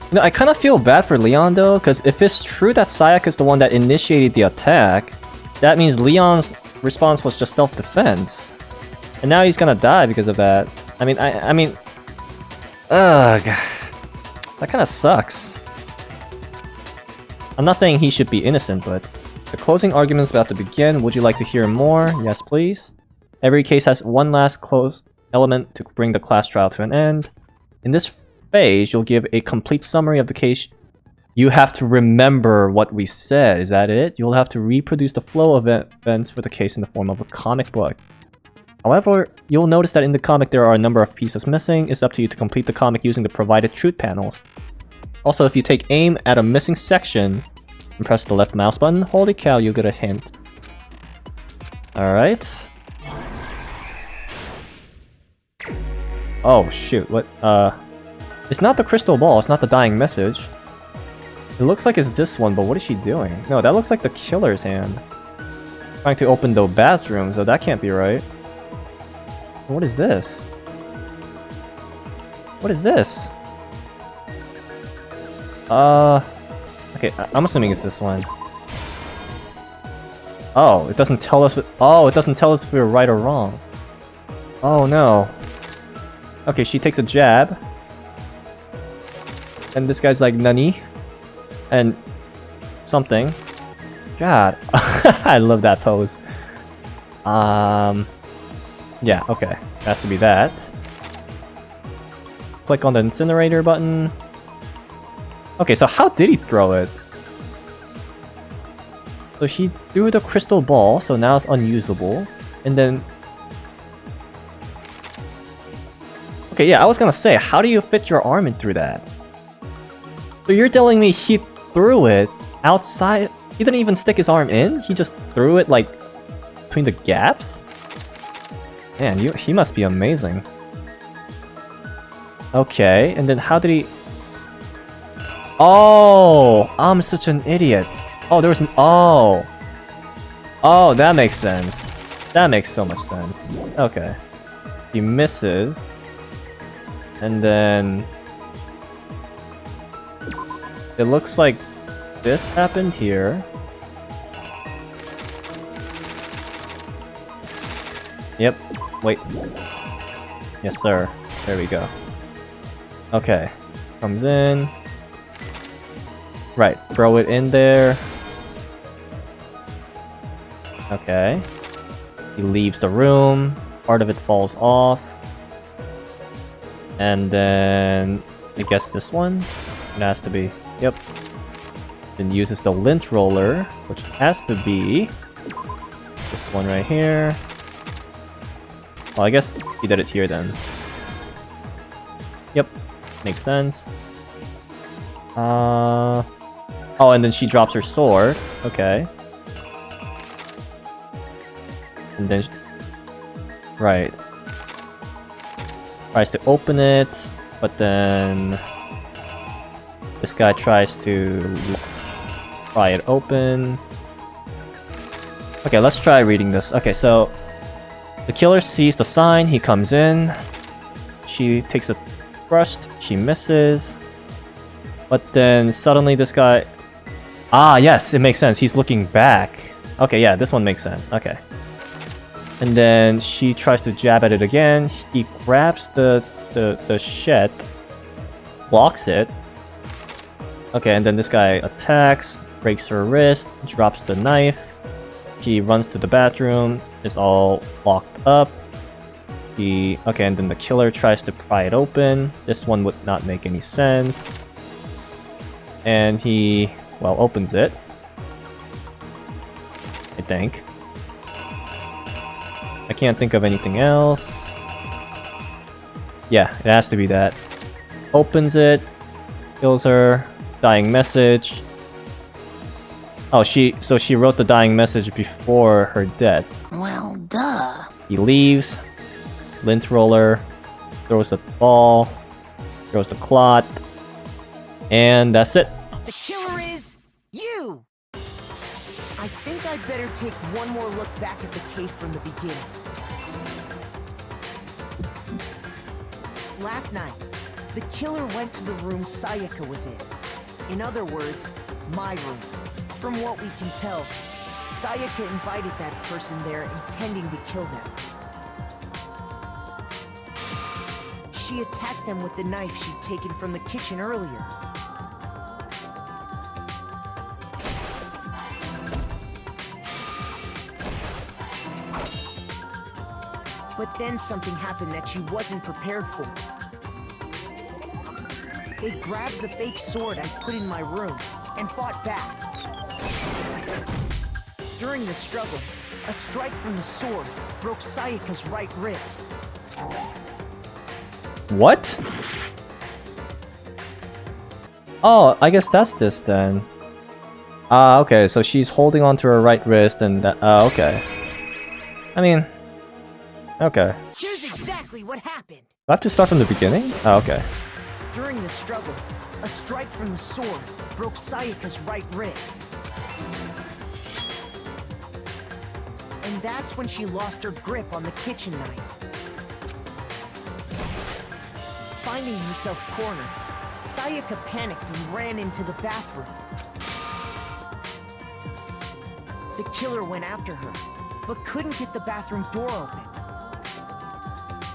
You know, I kind of feel bad for Leon though, because if it's true that Sayaka is the one that initiated the attack, that means Leon's response was just self-defense. And now he's gonna die because of that. I mean, ugh. That kind of sucks. I'm not saying he should be innocent, but the closing argument's about to begin. Would you like to hear more? Yes, please. Every case has one last close element to bring the class trial to an end. In this phase, you'll give a complete summary of the case. You have to remember what we said. Is that it? You'll have to reproduce the flow of events for the case in the form of a comic book. However, you'll notice that in the comic there are a number of pieces missing. It's up to you to complete the comic using the provided truth panels. Also, if you take aim at a missing section and press the left mouse button, holy cow, you'll get a hint. Alright. Oh shoot, what, it's not the crystal ball, it's not the dying message. It looks like it's this one, but what is she doing? No, that looks like the killer's hand. Trying to open the bathroom, so that can't be right. What is this? What is this? Okay, I'm assuming it's this one. Oh, it doesn't tell us. Oh, it doesn't tell us if we were right or wrong. Oh no. Okay, she takes a jab. And this guy's like, nani? And something. God. I love that pose. Yeah, okay. Has to be that. Click on the incinerator button. Okay, so how did he throw it? So she threw the crystal ball, so now it's unusable. And then... Okay, yeah, I was gonna say, how do you fit your arm in through that? So you're telling me he threw it outside? He didn't even stick his arm in? He just threw it, like, between the gaps? Man, he must be amazing. Okay, and then how did he... Oh! I'm such an idiot. Oh, there was... Oh! Oh, that makes sense. That makes so much sense. Okay. He misses. And then... It looks like this happened here. Yep. Wait. Yes, sir. There we go. Okay. Comes in. Right. Throw it in there. Okay. He leaves the room. Part of it falls off. And then... I guess this one? It has to be. Yep. Then uses the lint roller, which has to be... this one right here. Well, I guess he did it here then. Yep. Makes sense. Oh, and then she drops her sword. Okay. And then... Right. Tries to open it, but then... This guy tries to pry it open. Okay, let's try reading this. Okay, so... The killer sees the sign, he comes in. She takes a thrust. She misses. But then suddenly this guy... Ah, yes, it makes sense. He's looking back. Okay, yeah, this one makes sense. Okay. And then she tries to jab at it again. He grabs the shed, blocks it. Okay, and then this guy attacks, breaks her wrist, drops the knife. She runs to the bathroom, is all locked up. Okay, and then the killer tries to pry it open. This one would not make any sense. And he, well, opens it. I think. I can't think of anything else. Yeah, it has to be that. Opens it, kills her, dying message. Oh, so she wrote the dying message before her death. Well, duh. He leaves, lint roller, throws the ball, throws the clot, and that's it. The killer is you! I think I'd better take one more look back at the case from the beginning. Last night, the killer went to the room Sayaka was in. In other words, my room. From what we can tell, Sayaka invited that person there intending to kill them. She attacked them with the knife she'd taken from the kitchen earlier. But then something happened that she wasn't prepared for. They grabbed the fake sword I put in my room and fought back. During the struggle, a strike from the sword broke Sayaka's right wrist. What? Oh, I guess that's this then. Okay, so she's holding onto her right wrist and okay. I mean, okay. Here's exactly what happened. Do I have to start from the beginning? Oh, okay. During the struggle, a strike from the sword broke Sayaka's right wrist. And that's when she lost her grip on the kitchen knife. Finding herself cornered, Sayaka panicked and ran into the bathroom. The killer went after her, but couldn't get the bathroom door open.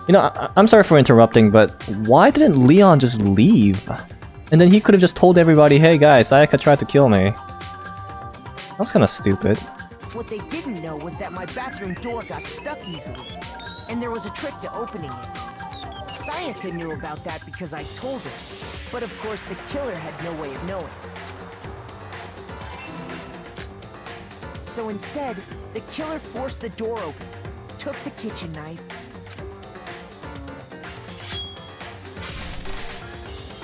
You know, I'm sorry for interrupting, but why didn't Leon just leave? And then he could have just told everybody, hey guys, Sayaka tried to kill me. That was kind of stupid. What they didn't know was that my bathroom door got stuck easily, and there was a trick to opening it. Sayaka knew about that because I told her, but of course the killer had no way of knowing. So instead, the killer forced the door open, took the kitchen knife,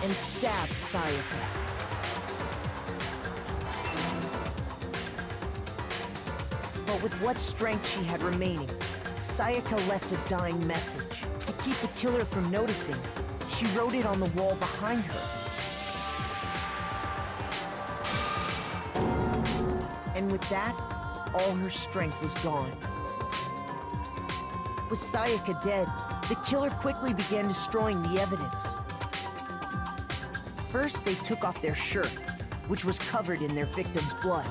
and stabbed Sayaka. But with what strength she had remaining, Sayaka left a dying message. To keep the killer from noticing, she wrote it on the wall behind her. And with that, all her strength was gone. With Sayaka dead, the killer quickly began destroying the evidence. First, they took off their shirt, which was covered in their victim's blood.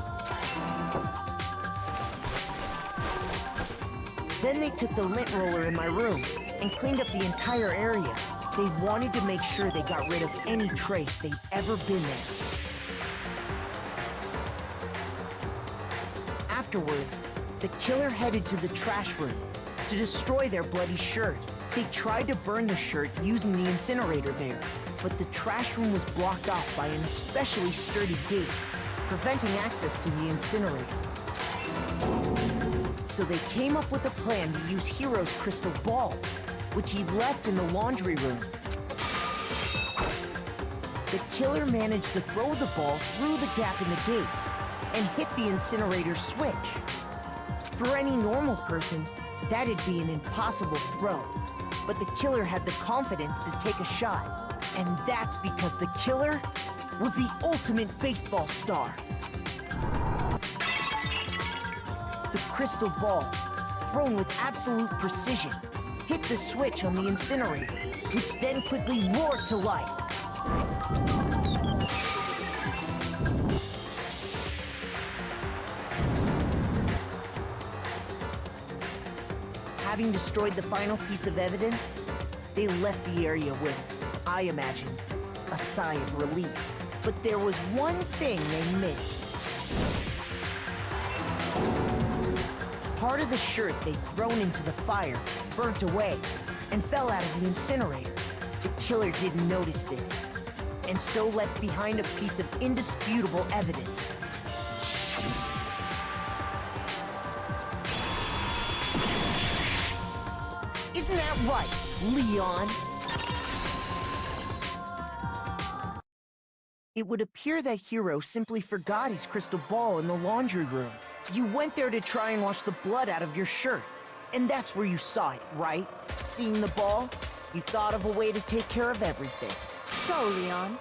Then they took the lint roller in my room and cleaned up the entire area. They wanted to make sure they got rid of any trace they'd ever been there. Afterwards, the killer headed to the trash room to destroy their bloody shirt. They tried to burn the shirt using the incinerator there, but the trash room was blocked off by an especially sturdy gate, preventing access to the incinerator. So they came up with a plan to use Hero's crystal ball, which he'd left in the laundry room. The killer managed to throw the ball through the gap in the gate and hit the incinerator switch. For any normal person, that'd be an impossible throw, but the killer had the confidence to take a shot. And that's because the killer was the ultimate baseball star. The crystal ball, thrown with absolute precision, hit the switch on the incinerator, which then quickly roared to life. Having destroyed the final piece of evidence, they left the area with, I imagine, a sigh of relief. But there was one thing they missed. Part of the shirt they'd thrown into the fire burnt away and fell out of the incinerator. The killer didn't notice this, and so left behind a piece of indisputable evidence. Isn't that right, Leon? It would appear that Hiro simply forgot his crystal ball in the laundry room. You went there to try and wash the blood out of your shirt. And that's where you saw it, right? Seeing the ball, you thought of a way to take care of everything. So, Leon,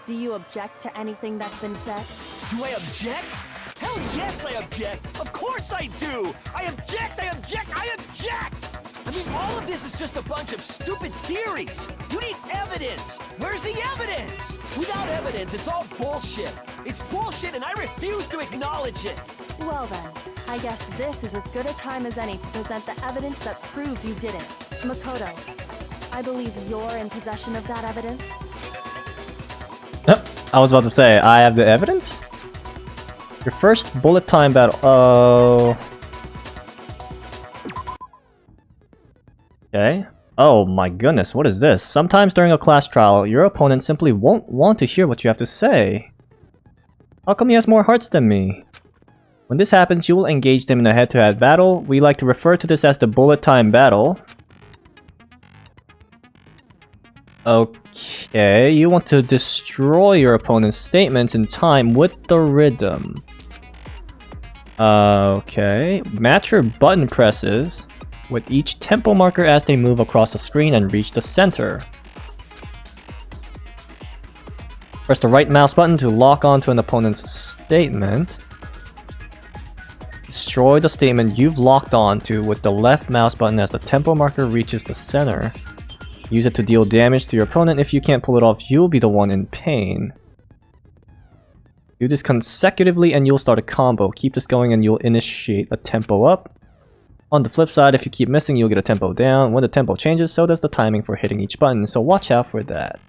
do you object to anything that's been said? Do I object? Hell yes, I object! Of course I do! I object! I object! I object! I mean, all of this is just a bunch of stupid theories! You need evidence! Where's the evidence? Without evidence, it's all bullshit! It's bullshit and I refuse to acknowledge it! Well then, I guess this is as good a time as any to present the evidence that proves you didn't. Makoto, I believe you're in possession of that evidence? I was about to say, I have the evidence? Your first bullet time battle. Oh. Okay. Oh my goodness, what is this? Sometimes during a class trial, your opponent simply won't want to hear what you have to say. How come he has more hearts than me? When this happens, you will engage them in a head-to-head battle. We like to refer to this as the bullet time battle. Okay, you want to destroy your opponent's statements in time with the rhythm. Okay, match your button presses with each tempo marker as they move across the screen and reach the center. Press the right mouse button to lock onto an opponent's statement. Destroy the statement you've locked onto with the left mouse button as the tempo marker reaches the center. Use it to deal damage to your opponent. If you can't pull it off, you'll be the one in pain. Do this consecutively and you'll start a combo. Keep this going and you'll initiate a tempo up. On the flip side, if you keep missing, you'll get a tempo down. When the tempo changes, so does the timing for hitting each button, so watch out for that.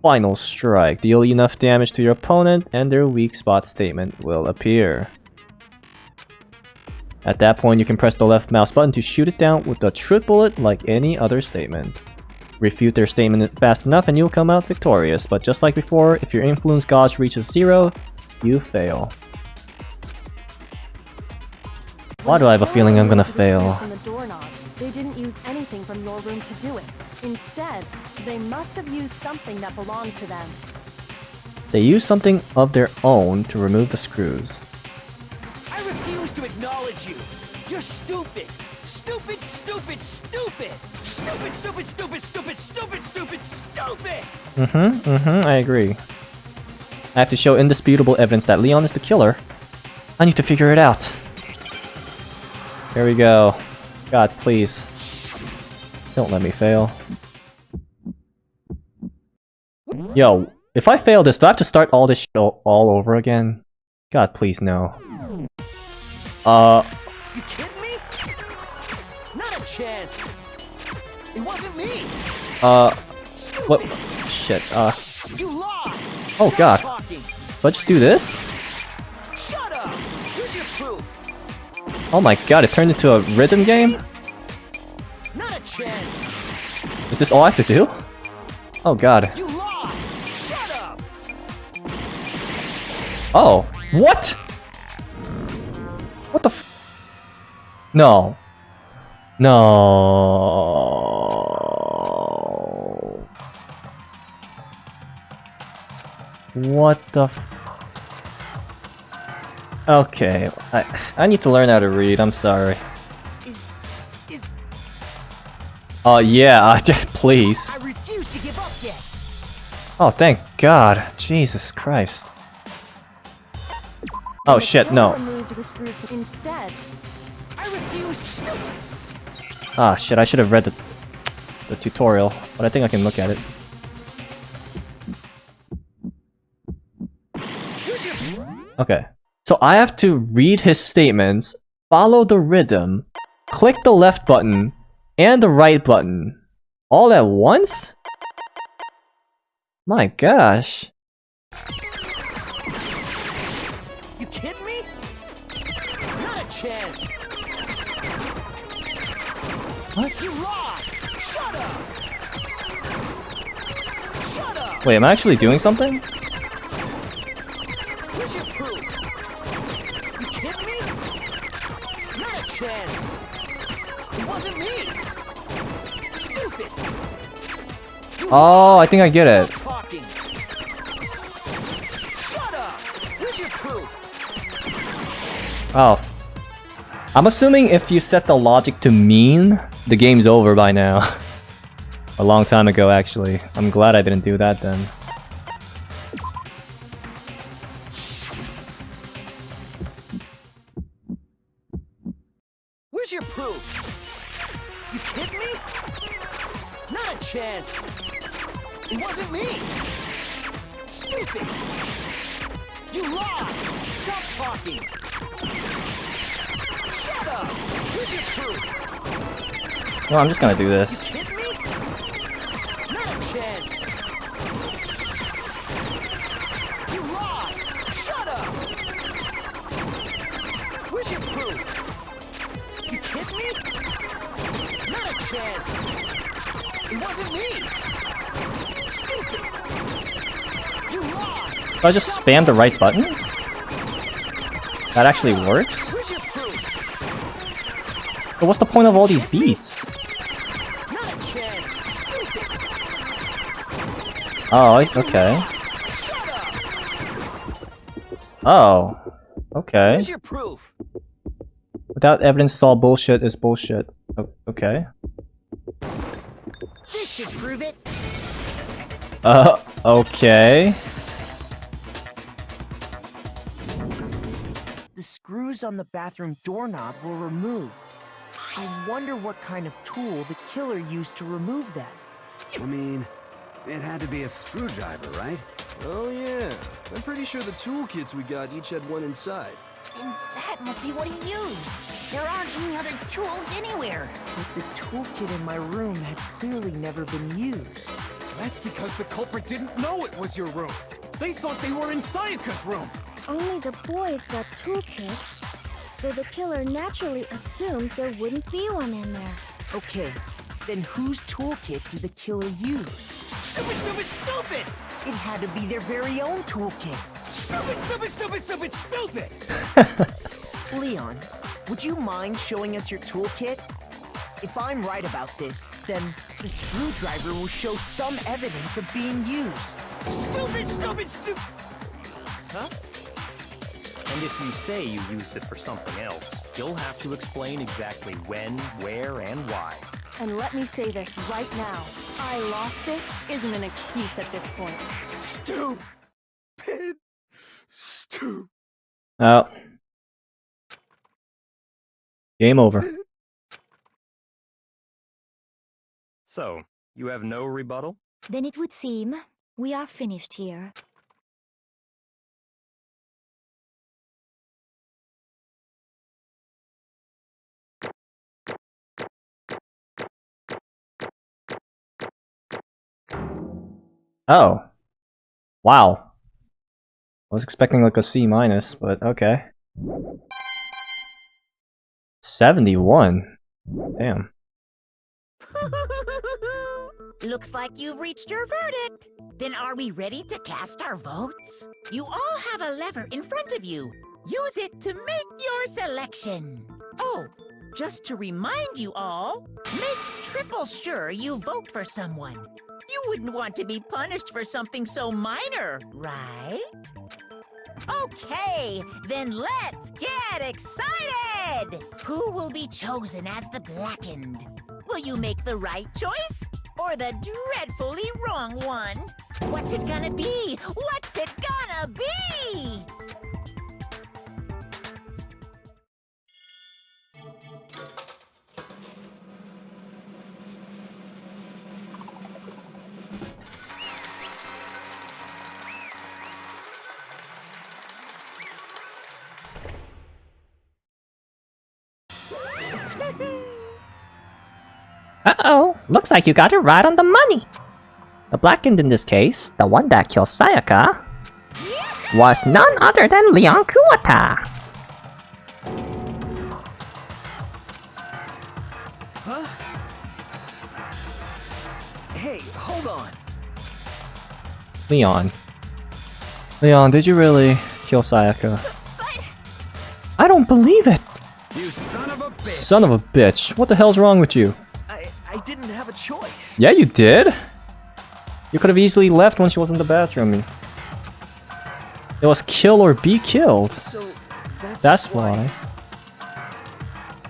Final strike. Deal enough damage to your opponent and their weak spot statement will appear. At that point, you can press the left mouse button to shoot it down with a truth bullet like any other statement. Refute their statement fast enough and you'll come out victorious, but just like before, if your influence gauge reaches 0, you fail. Why do I have a feeling I'm gonna fail? From the doorknob, they didn't use anything from your room to do it. Instead, they must have used something that belonged to them. They used something of their own to remove the screws. I refuse to acknowledge you! You're stupid! Stupid, stupid, stupid! Stupid, stupid, stupid, stupid, stupid, stupid, stupid! I agree. I have to show indisputable evidence that Leon is the killer. I need to figure it out. Here we go. God, please. Don't let me fail. Yo, if I fail this, do I have to start all this shit all over again? God, please, no. You kidding me? Not a chance! It wasn't me! What? Shit, You lie! Oh Stop god. talking. Do I just do this? Shut up! Here's your proof! Oh my god, it turned into a rhythm game? Not a chance! Is this all I have to do? Oh god. You lie! Shut up! Oh, what? What the f- No. No. What the f- Okay, I need to learn how to read, I'm sorry. Yeah, please. I refuse to give up yet. Oh, thank God. Jesus Christ. Oh shit, no. Removed the screws instead. I refuse to stop. Ah, shit, I should have read the tutorial, but I think I can look at it. Okay. So I have to read his statements, follow the rhythm, click the left button, and the right button. All at once? My gosh. You kidding me? Not a chance. What? You lied! Shut up! Shut up! Wait, am I actually doing something? Where's your proof? You kidding me? Not a chance. It wasn't me. Stupid. Oh, I think I get it. Stop talking. Shut up. Where's your proof? Oh. I'm assuming if you set the logic to mean, the game's over by now. A long time ago, actually. I'm glad I didn't do that then. Where's your proof? You kidding me? Not a chance. It wasn't me. Stupid. You lied. Stop talking. Shut up. Where's your proof? Well, I'm just gonna do this. Kidding me? Not a chance. You lied. Shut up. Where's your proof? You kidding me? Not a chance. It wasn't me. Stupid. You lied. Do I just spam the right button? That actually works? Where's your proof? But what's the point of all these beats? Not a chance. Stupid. Oh, okay. Shut up. Oh. Okay. Where's your proof? Without evidence, it's all bullshit is bullshit. Okay. This should prove it. Okay. The screws on the bathroom doorknob were removed. I wonder what kind of tool the killer used to remove that. I mean, it had to be a screwdriver, right? Oh yeah, I'm pretty sure the toolkits we got each had one inside. And that must be what he used. There aren't any other tools anywhere. But the toolkit in my room had clearly never been used. That's because the culprit didn't know it was your room. They thought they were in Sayaka's room. Only the boys got toolkits, so the killer naturally assumed there wouldn't be one in there. Okay, then whose toolkit did the killer use? Stupid, stupid, stupid! It had to be their very own toolkit. Stupid, stupid, stupid, stupid, stupid! Leon, would you mind showing us your toolkit? If I'm right about this, then the screwdriver will show some evidence of being used. Stupid, stupid, stupid! Huh? And if you say you used it for something else, you'll have to explain exactly when, where, and why. And let me say this right now. I lost it isn't an excuse at this point. Stupid. Stupid. Oh. Game over. So, you have no rebuttal? Then it would seem we are finished here. Oh. Wow. I was expecting like a C minus, but okay. 71. Damn. Looks like you've reached your verdict. Then are we ready to cast our votes? You all have a lever in front of you. Use it to make your selection. Oh, just to remind you all, make triple sure you vote for someone. You wouldn't want to be punished for something so minor, right? Okay, then let's get excited! Who will be chosen as the Blackened? Will you make the right choice? Or the dreadfully wrong one? What's it gonna be? What's it gonna be? Uh-oh, looks like you got it right on the money. The Blackened in this case, the one that killed Sayaka, was none other than Leon Kuwata. Huh? Hey, hold on. Leon. Leon, did you really kill Sayaka? I don't believe it! You son of a bitch! Son of a bitch. What the hell's wrong with you? I didn't have a choice. Yeah, you did! You could have easily left when she was in the bathroom. It was kill or be killed. So that's why.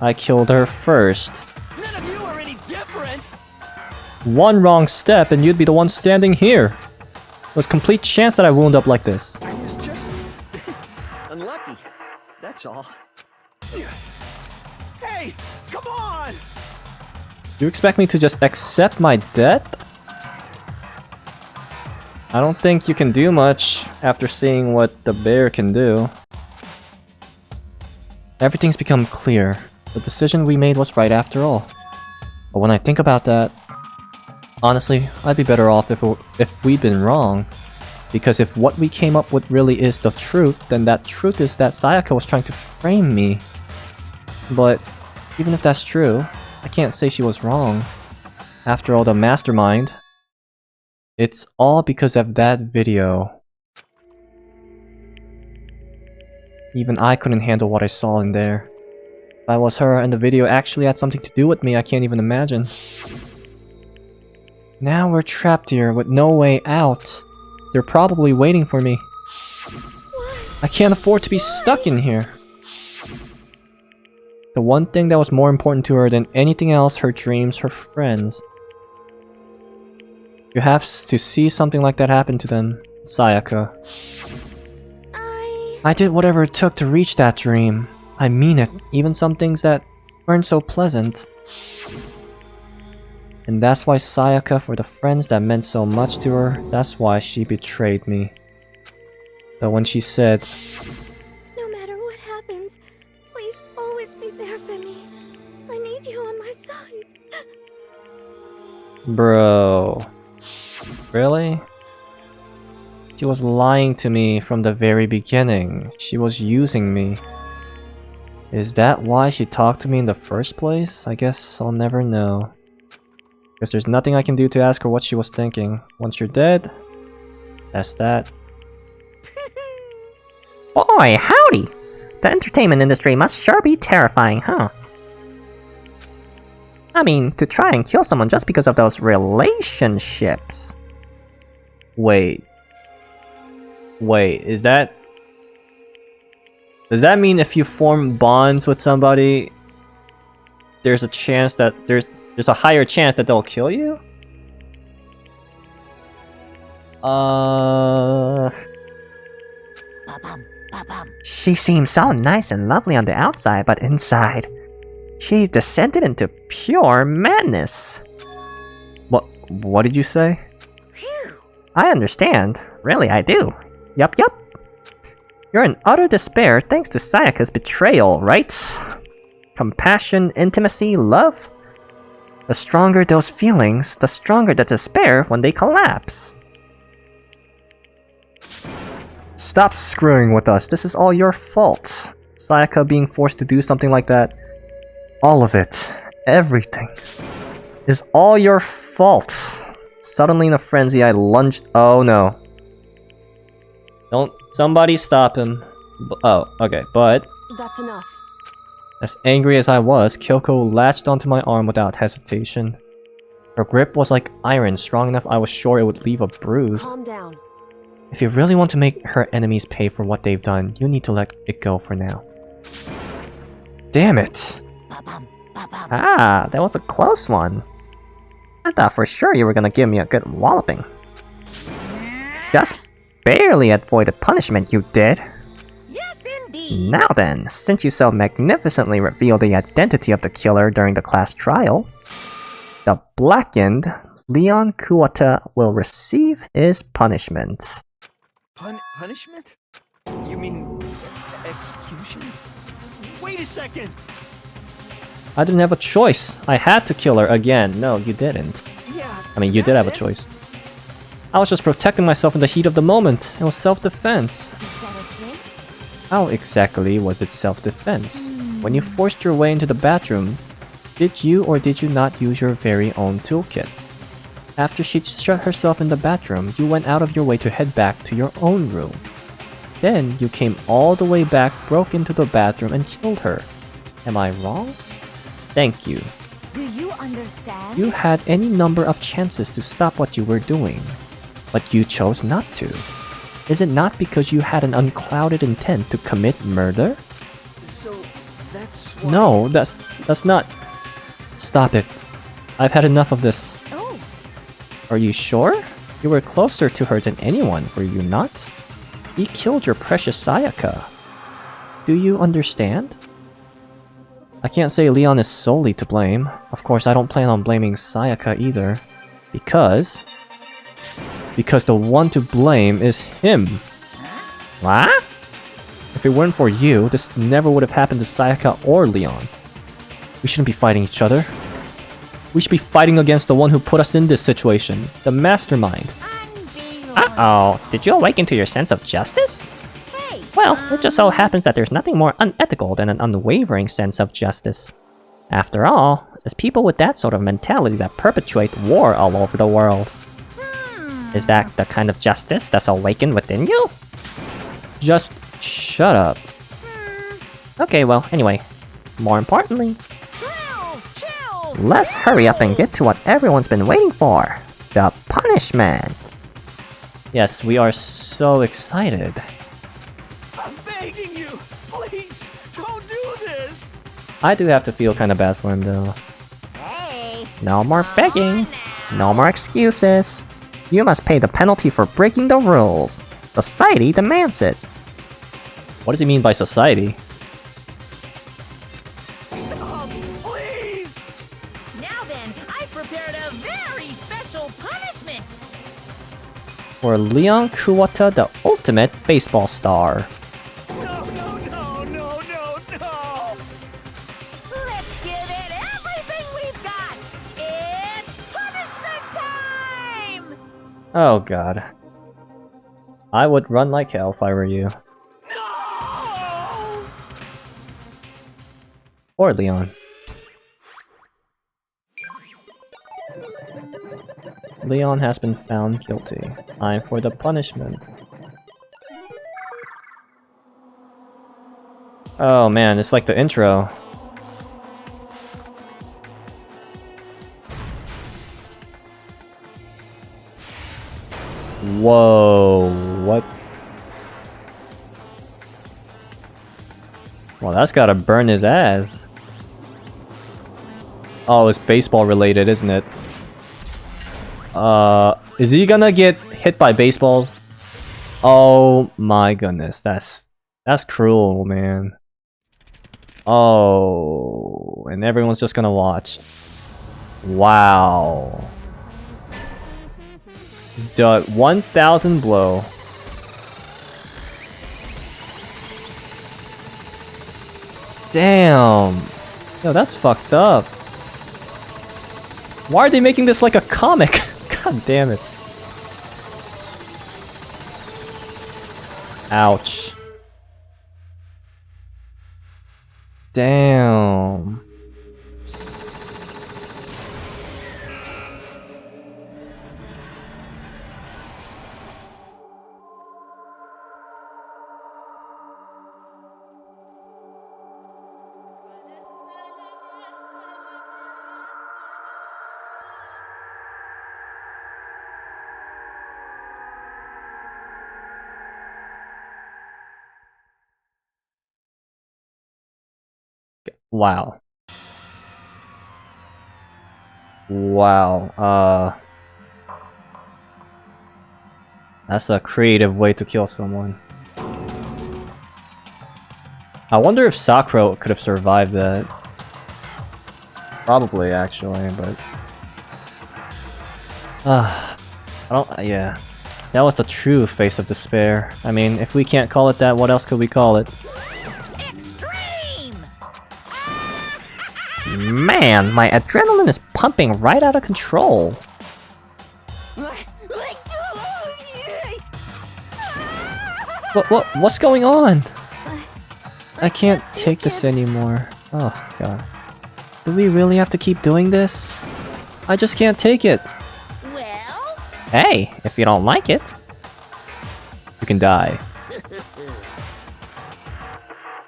I killed her first. None of you are any different! One wrong step and you'd be the one standing here. There's complete chance that I wound up like this. I was just unlucky. That's all. Hey, come on! Do you expect me to just accept my death? I don't think you can do much after seeing what the bear can do. Everything's become clear. The decision we made was right after all. But when I think about that, honestly, I'd be better off if we'd been wrong. Because if what we came up with really is the truth, then that truth is that Sayaka was trying to frame me. But even if that's true, I can't say she was wrong. After all, the mastermind, it's all because of that video. Even I couldn't handle what I saw in there. If I was her and the video actually had something to do with me, I can't even imagine. Now we're trapped here with no way out. They're probably waiting for me. I can't afford to be stuck in here. The one thing that was more important to her than anything else, her dreams, her friends. You have to see something like that happen to them, Sayaka. I did whatever it took to reach that dream. I mean it, even some things that weren't so pleasant. And that's why Sayaka, for the friends that meant so much to her, that's why she betrayed me. So when she said, No matter what happens, please always be there for me. I need you on my side. bro, really? She was lying to me from the very beginning. She was using me. Is that why she talked to me in the first place? I guess I'll never know. Because there's nothing I can do to ask her what she was thinking. Once you're dead, that's that. Boy, howdy! The entertainment industry must sure be terrifying, huh? I mean, to try and kill someone just because of those relationships. Wait, is that... Does that mean if you form bonds with somebody, there's a chance that there's a higher chance that they'll kill you? She seems so nice and lovely on the outside, but inside, she descended into pure madness. What did you say? I understand. Really, I do. Yup. You're in utter despair thanks to Sayaka's betrayal, right? Compassion, intimacy, love? The stronger those feelings, the stronger the despair when they collapse. Stop screwing with us. This is all your fault. Sayaka being forced to do something like that. All of it. Everything. Is all your fault. Suddenly in a frenzy, I lunged... Oh no. Don't... Somebody stop him. Oh, okay, but... That's enough. As angry as I was, Kyoko latched onto my arm without hesitation. Her grip was like iron, strong enough I was sure it would leave a bruise. Calm down. If you really want to make her enemies pay for what they've done, you need to let it go for now. Damn it! Ah, that was a close one. I thought for sure you were gonna give me a good walloping. Just barely avoided punishment, you did. Yes, indeed. Now then, since you so magnificently revealed the identity of the killer during the class trial, the Blackened, Leon Kuwata, will receive his punishment. Punishment? You mean execution? Wait a second! I didn't have a choice. I had to kill her again. No, you didn't. Yeah. I mean, you did have a choice. I was just protecting myself in the heat of the moment. It was self-defense. Is that okay? How exactly was it self-defense? When you forced your way into the bathroom, did you or did you not use your very own toolkit? After she shut herself in the bathroom, you went out of your way to head back to your own room. Then you came all the way back, broke into the bathroom, and killed her. Am I wrong? Thank you. Do you understand? You had any number of chances to stop what you were doing, but you chose not to. Is it not because you had an unclouded intent to commit murder? So, that's why... No, that's not... Stop it. I've had enough of this. Oh. Are you sure? You were closer to her than anyone, were you not? He killed your precious Sayaka. Do you understand? I can't say Leon is solely to blame. Of course, I don't plan on blaming Sayaka either. Because the one to blame is him. What? If it weren't for you, this never would have happened to Sayaka or Leon. We shouldn't be fighting each other. We should be fighting against the one who put us in this situation, the mastermind. Uh-oh, did you awaken to your sense of justice? Well, it just so happens that there's nothing more unethical than an unwavering sense of justice. After all, it's people with that sort of mentality that perpetuate war all over the world. Is that the kind of justice that's awakened within you? Just shut up. Okay, well, anyway, more importantly, let's hurry up and get to what everyone's been waiting for. The punishment. Yes, we are so excited. I'm begging you, please, don't do this. I do have to feel kind of bad for him though. No more begging. No more excuses. You must pay the penalty for breaking the rules. Society demands it. What does he mean by society? Stop, please. Now then, I prepared a very special punishment. For Leon Kuwata, the ultimate baseball star. No. Let's give it everything we've got. It's punishment time. Oh god. I would run like hell if I were you. No! Or Leon. Leon has been found guilty. Time for the punishment. Oh man, it's like the intro. Whoa, what? Well, that's gotta burn his ass. Oh, it's baseball related, isn't it? Is he gonna get hit by baseballs? Oh my goodness, that's cruel, man. Oh, and everyone's just gonna watch. Wow. The 1000 blow. Damn. Yo, that's fucked up. Why are they making this like a comic? God damn it. Ouch. Damn. Wow. Wow. That's a creative way to kill someone. I wonder if Sakura could have survived that. Probably, actually, but... I don't... yeah. That was the true face of despair. I mean, if we can't call it that, what else could we call it? Man, my adrenaline is pumping right out of control. What's going on? I can't take this anymore. Oh god. Do we really have to keep doing this? I just can't take it. Well? Hey, if you don't like it, you can die.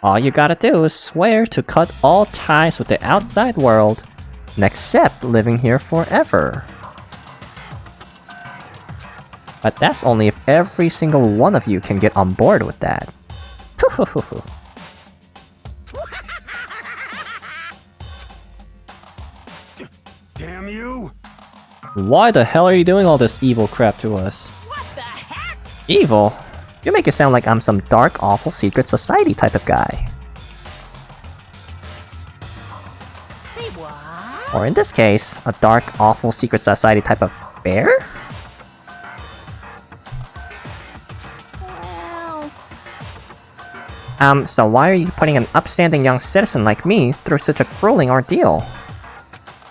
All you gotta do is swear to cut all ties with the outside world and accept living here forever. But that's only if every single one of you can get on board with that. Damn you! Why the hell are you doing all this evil crap to us? What the heck? Evil? You make it sound like I'm some dark, awful secret society type of guy. Say what? Or in this case, a dark, awful secret society type of bear? So why are you putting an upstanding young citizen like me through such a grueling ordeal?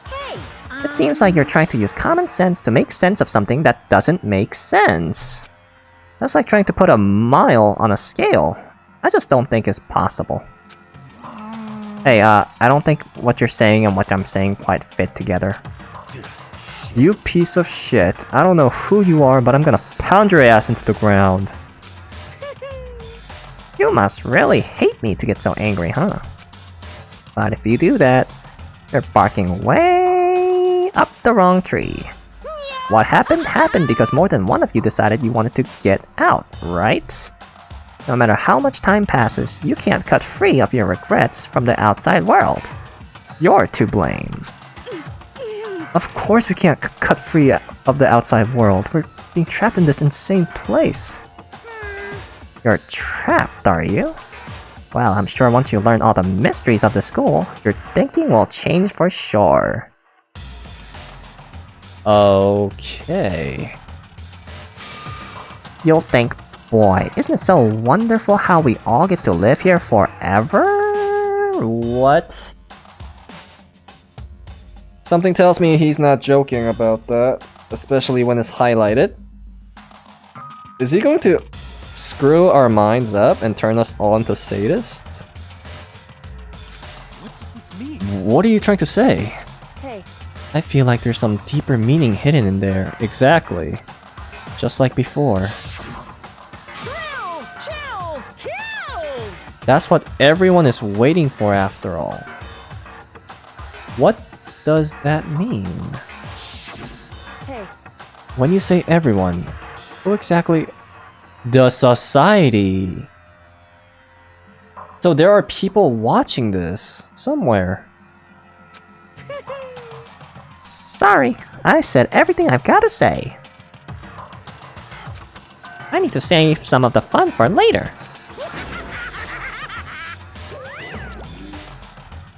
Hey, It seems like you're trying to use common sense to make sense of something that doesn't make sense. That's like trying to put a mile on a scale. I just don't think it's possible. Hey, I don't think what you're saying and what I'm saying quite fit together. You piece of shit. I don't know who you are, but I'm gonna pound your ass into the ground. You must really hate me to get so angry, huh? But if you do that, you're barking way up the wrong tree. What happened, happened because more than one of you decided you wanted to get out, right? No matter how much time passes, you can't cut free of your regrets from the outside world. You're to blame. Of course we can't cut free of the outside world. We're being trapped in this insane place. You're trapped, are you? Well, I'm sure once you learn all the mysteries of the school, your thinking will change for sure. Okay. You'll think, boy, isn't it so wonderful how we all get to live here forever? What? Something tells me he's not joking about that, especially when it's highlighted. Is he going to screw our minds up and turn us all into sadists? What does this mean? What are you trying to say? Hey, I feel like there's some deeper meaning hidden in there. Exactly. Just like before. Thrills, chills, kills! That's what everyone is waiting for after all. What does that mean? hey, When you say everyone, who exactly... The society! So there are people watching this somewhere. Sorry, I said everything I've got to say. I need to save some of the fun for later.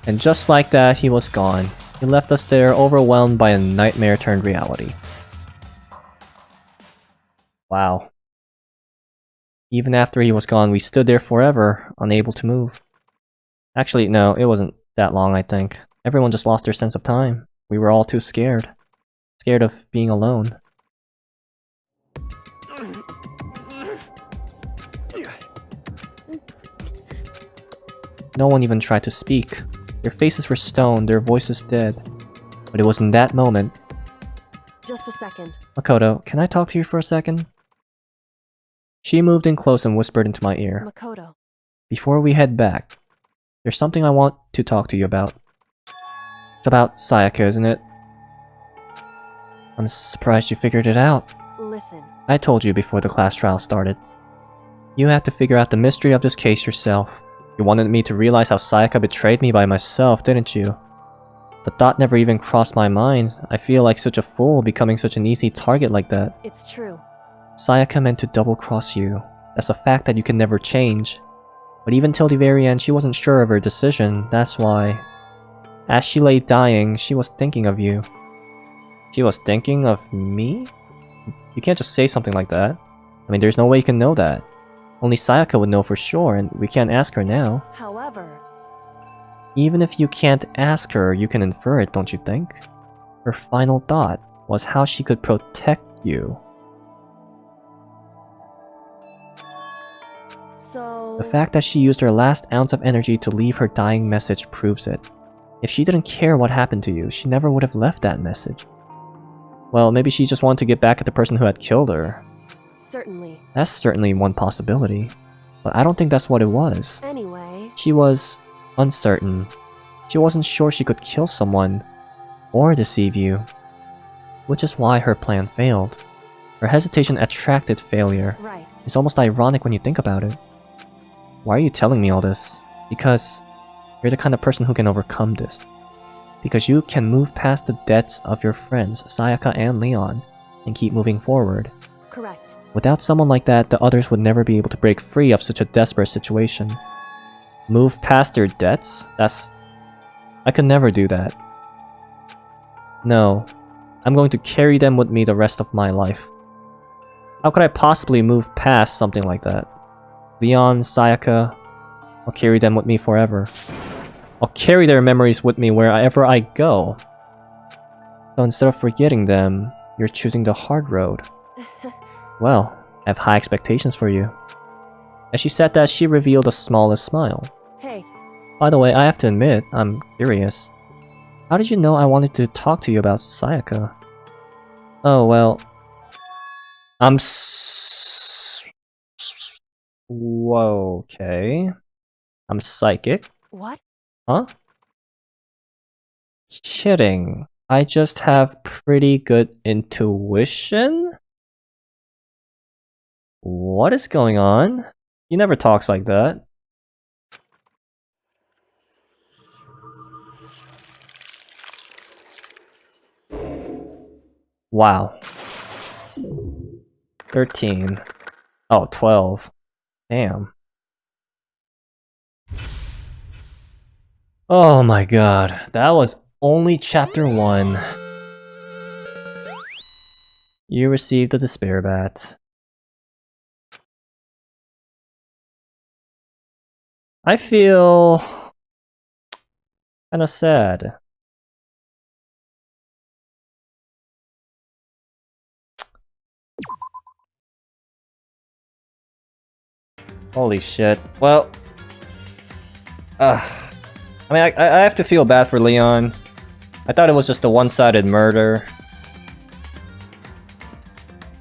And just like that, he was gone. He left us there overwhelmed by a nightmare turned reality. Wow. Even after he was gone, we stood there forever, unable to move. Actually, no, it wasn't that long, I think. Everyone just lost their sense of time. We were all too scared. Scared of being alone. No one even tried to speak. Their faces were stone, their voices dead. But it was in that moment... just a second. Makoto, can I talk to you for a second? She moved in close and whispered into my ear. Makoto. Before we head back, there's something I want to talk to you about. It's about Sayaka, isn't it? I'm surprised you figured it out. Listen. I told you before the class trial started. You have to figure out the mystery of this case yourself. You wanted me to realize how Sayaka betrayed me by myself, didn't you? The thought never even crossed my mind. I feel like such a fool becoming such an easy target like that. It's true. Sayaka meant to double-cross you. That's a fact that you can never change. But even till the very end, she wasn't sure of her decision, that's why. As she lay dying, she was thinking of you. She was thinking of me? You can't just say something like that. I mean, there's no way you can know that. Only Sayaka would know for sure, and we can't ask her now. However, Even if you can't ask her, you can infer it, don't you think? Her final thought was how she could protect you. So... The fact that she used her last ounce of energy to leave her dying message proves it. If she didn't care what happened to you, she never would have left that message. Well, maybe she just wanted to get back at the person who had killed her. Certainly. That's certainly one possibility. But I don't think that's what it was. Anyway... She was uncertain. She wasn't sure she could kill someone or deceive you. Which is why her plan failed. Her hesitation attracted failure. Right. It's almost ironic when you think about it. Why are you telling me all this? Because you're the kind of person who can overcome this. Because you can move past the debts of your friends, Sayaka and Leon, and keep moving forward. Correct. Without someone like that, the others would never be able to break free of such a desperate situation. Move past their debts? I could never do that. No. I'm going to carry them with me the rest of my life. How could I possibly move past something like that? Leon, Sayaka, I'll carry them with me forever. I'll carry their memories with me wherever I go. So instead of forgetting them, you're choosing the hard road. Well, I have high expectations for you. As she said that, she revealed the smallest smile. Hey. By the way, I have to admit, I'm curious. How did you know I wanted to talk to you about Sayaka? Oh, well... Whoa, okay. I'm psychic. What? Huh? Kidding. I just have pretty good intuition? What is going on? He never talks like that. Wow. 13. Oh, 12. Damn. Oh my god. That was only chapter 1. You received a despair bat. I feel kinda sad. Holy shit. Well, I mean, I have to feel bad for Leon. I thought it was just a one-sided murder.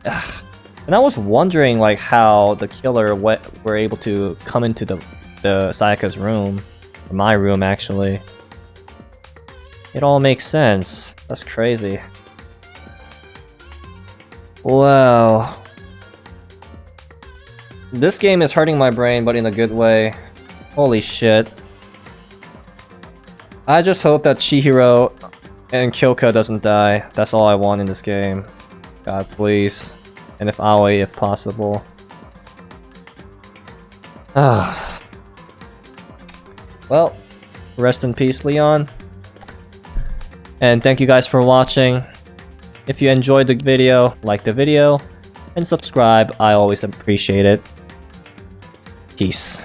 And I was wondering, like, how the killer were able to come into the Sayaka's room. Or my room, actually. It all makes sense. That's crazy. Wow. This game is hurting my brain, but in a good way. Holy shit. I just hope that Chihiro and Kyoka doesn't die. That's all I want in this game. God, please. And if Aoi, if possible. Well, rest in peace, Leon. And thank you guys for watching. If you enjoyed the video, like the video, and subscribe. I always appreciate it. Peace.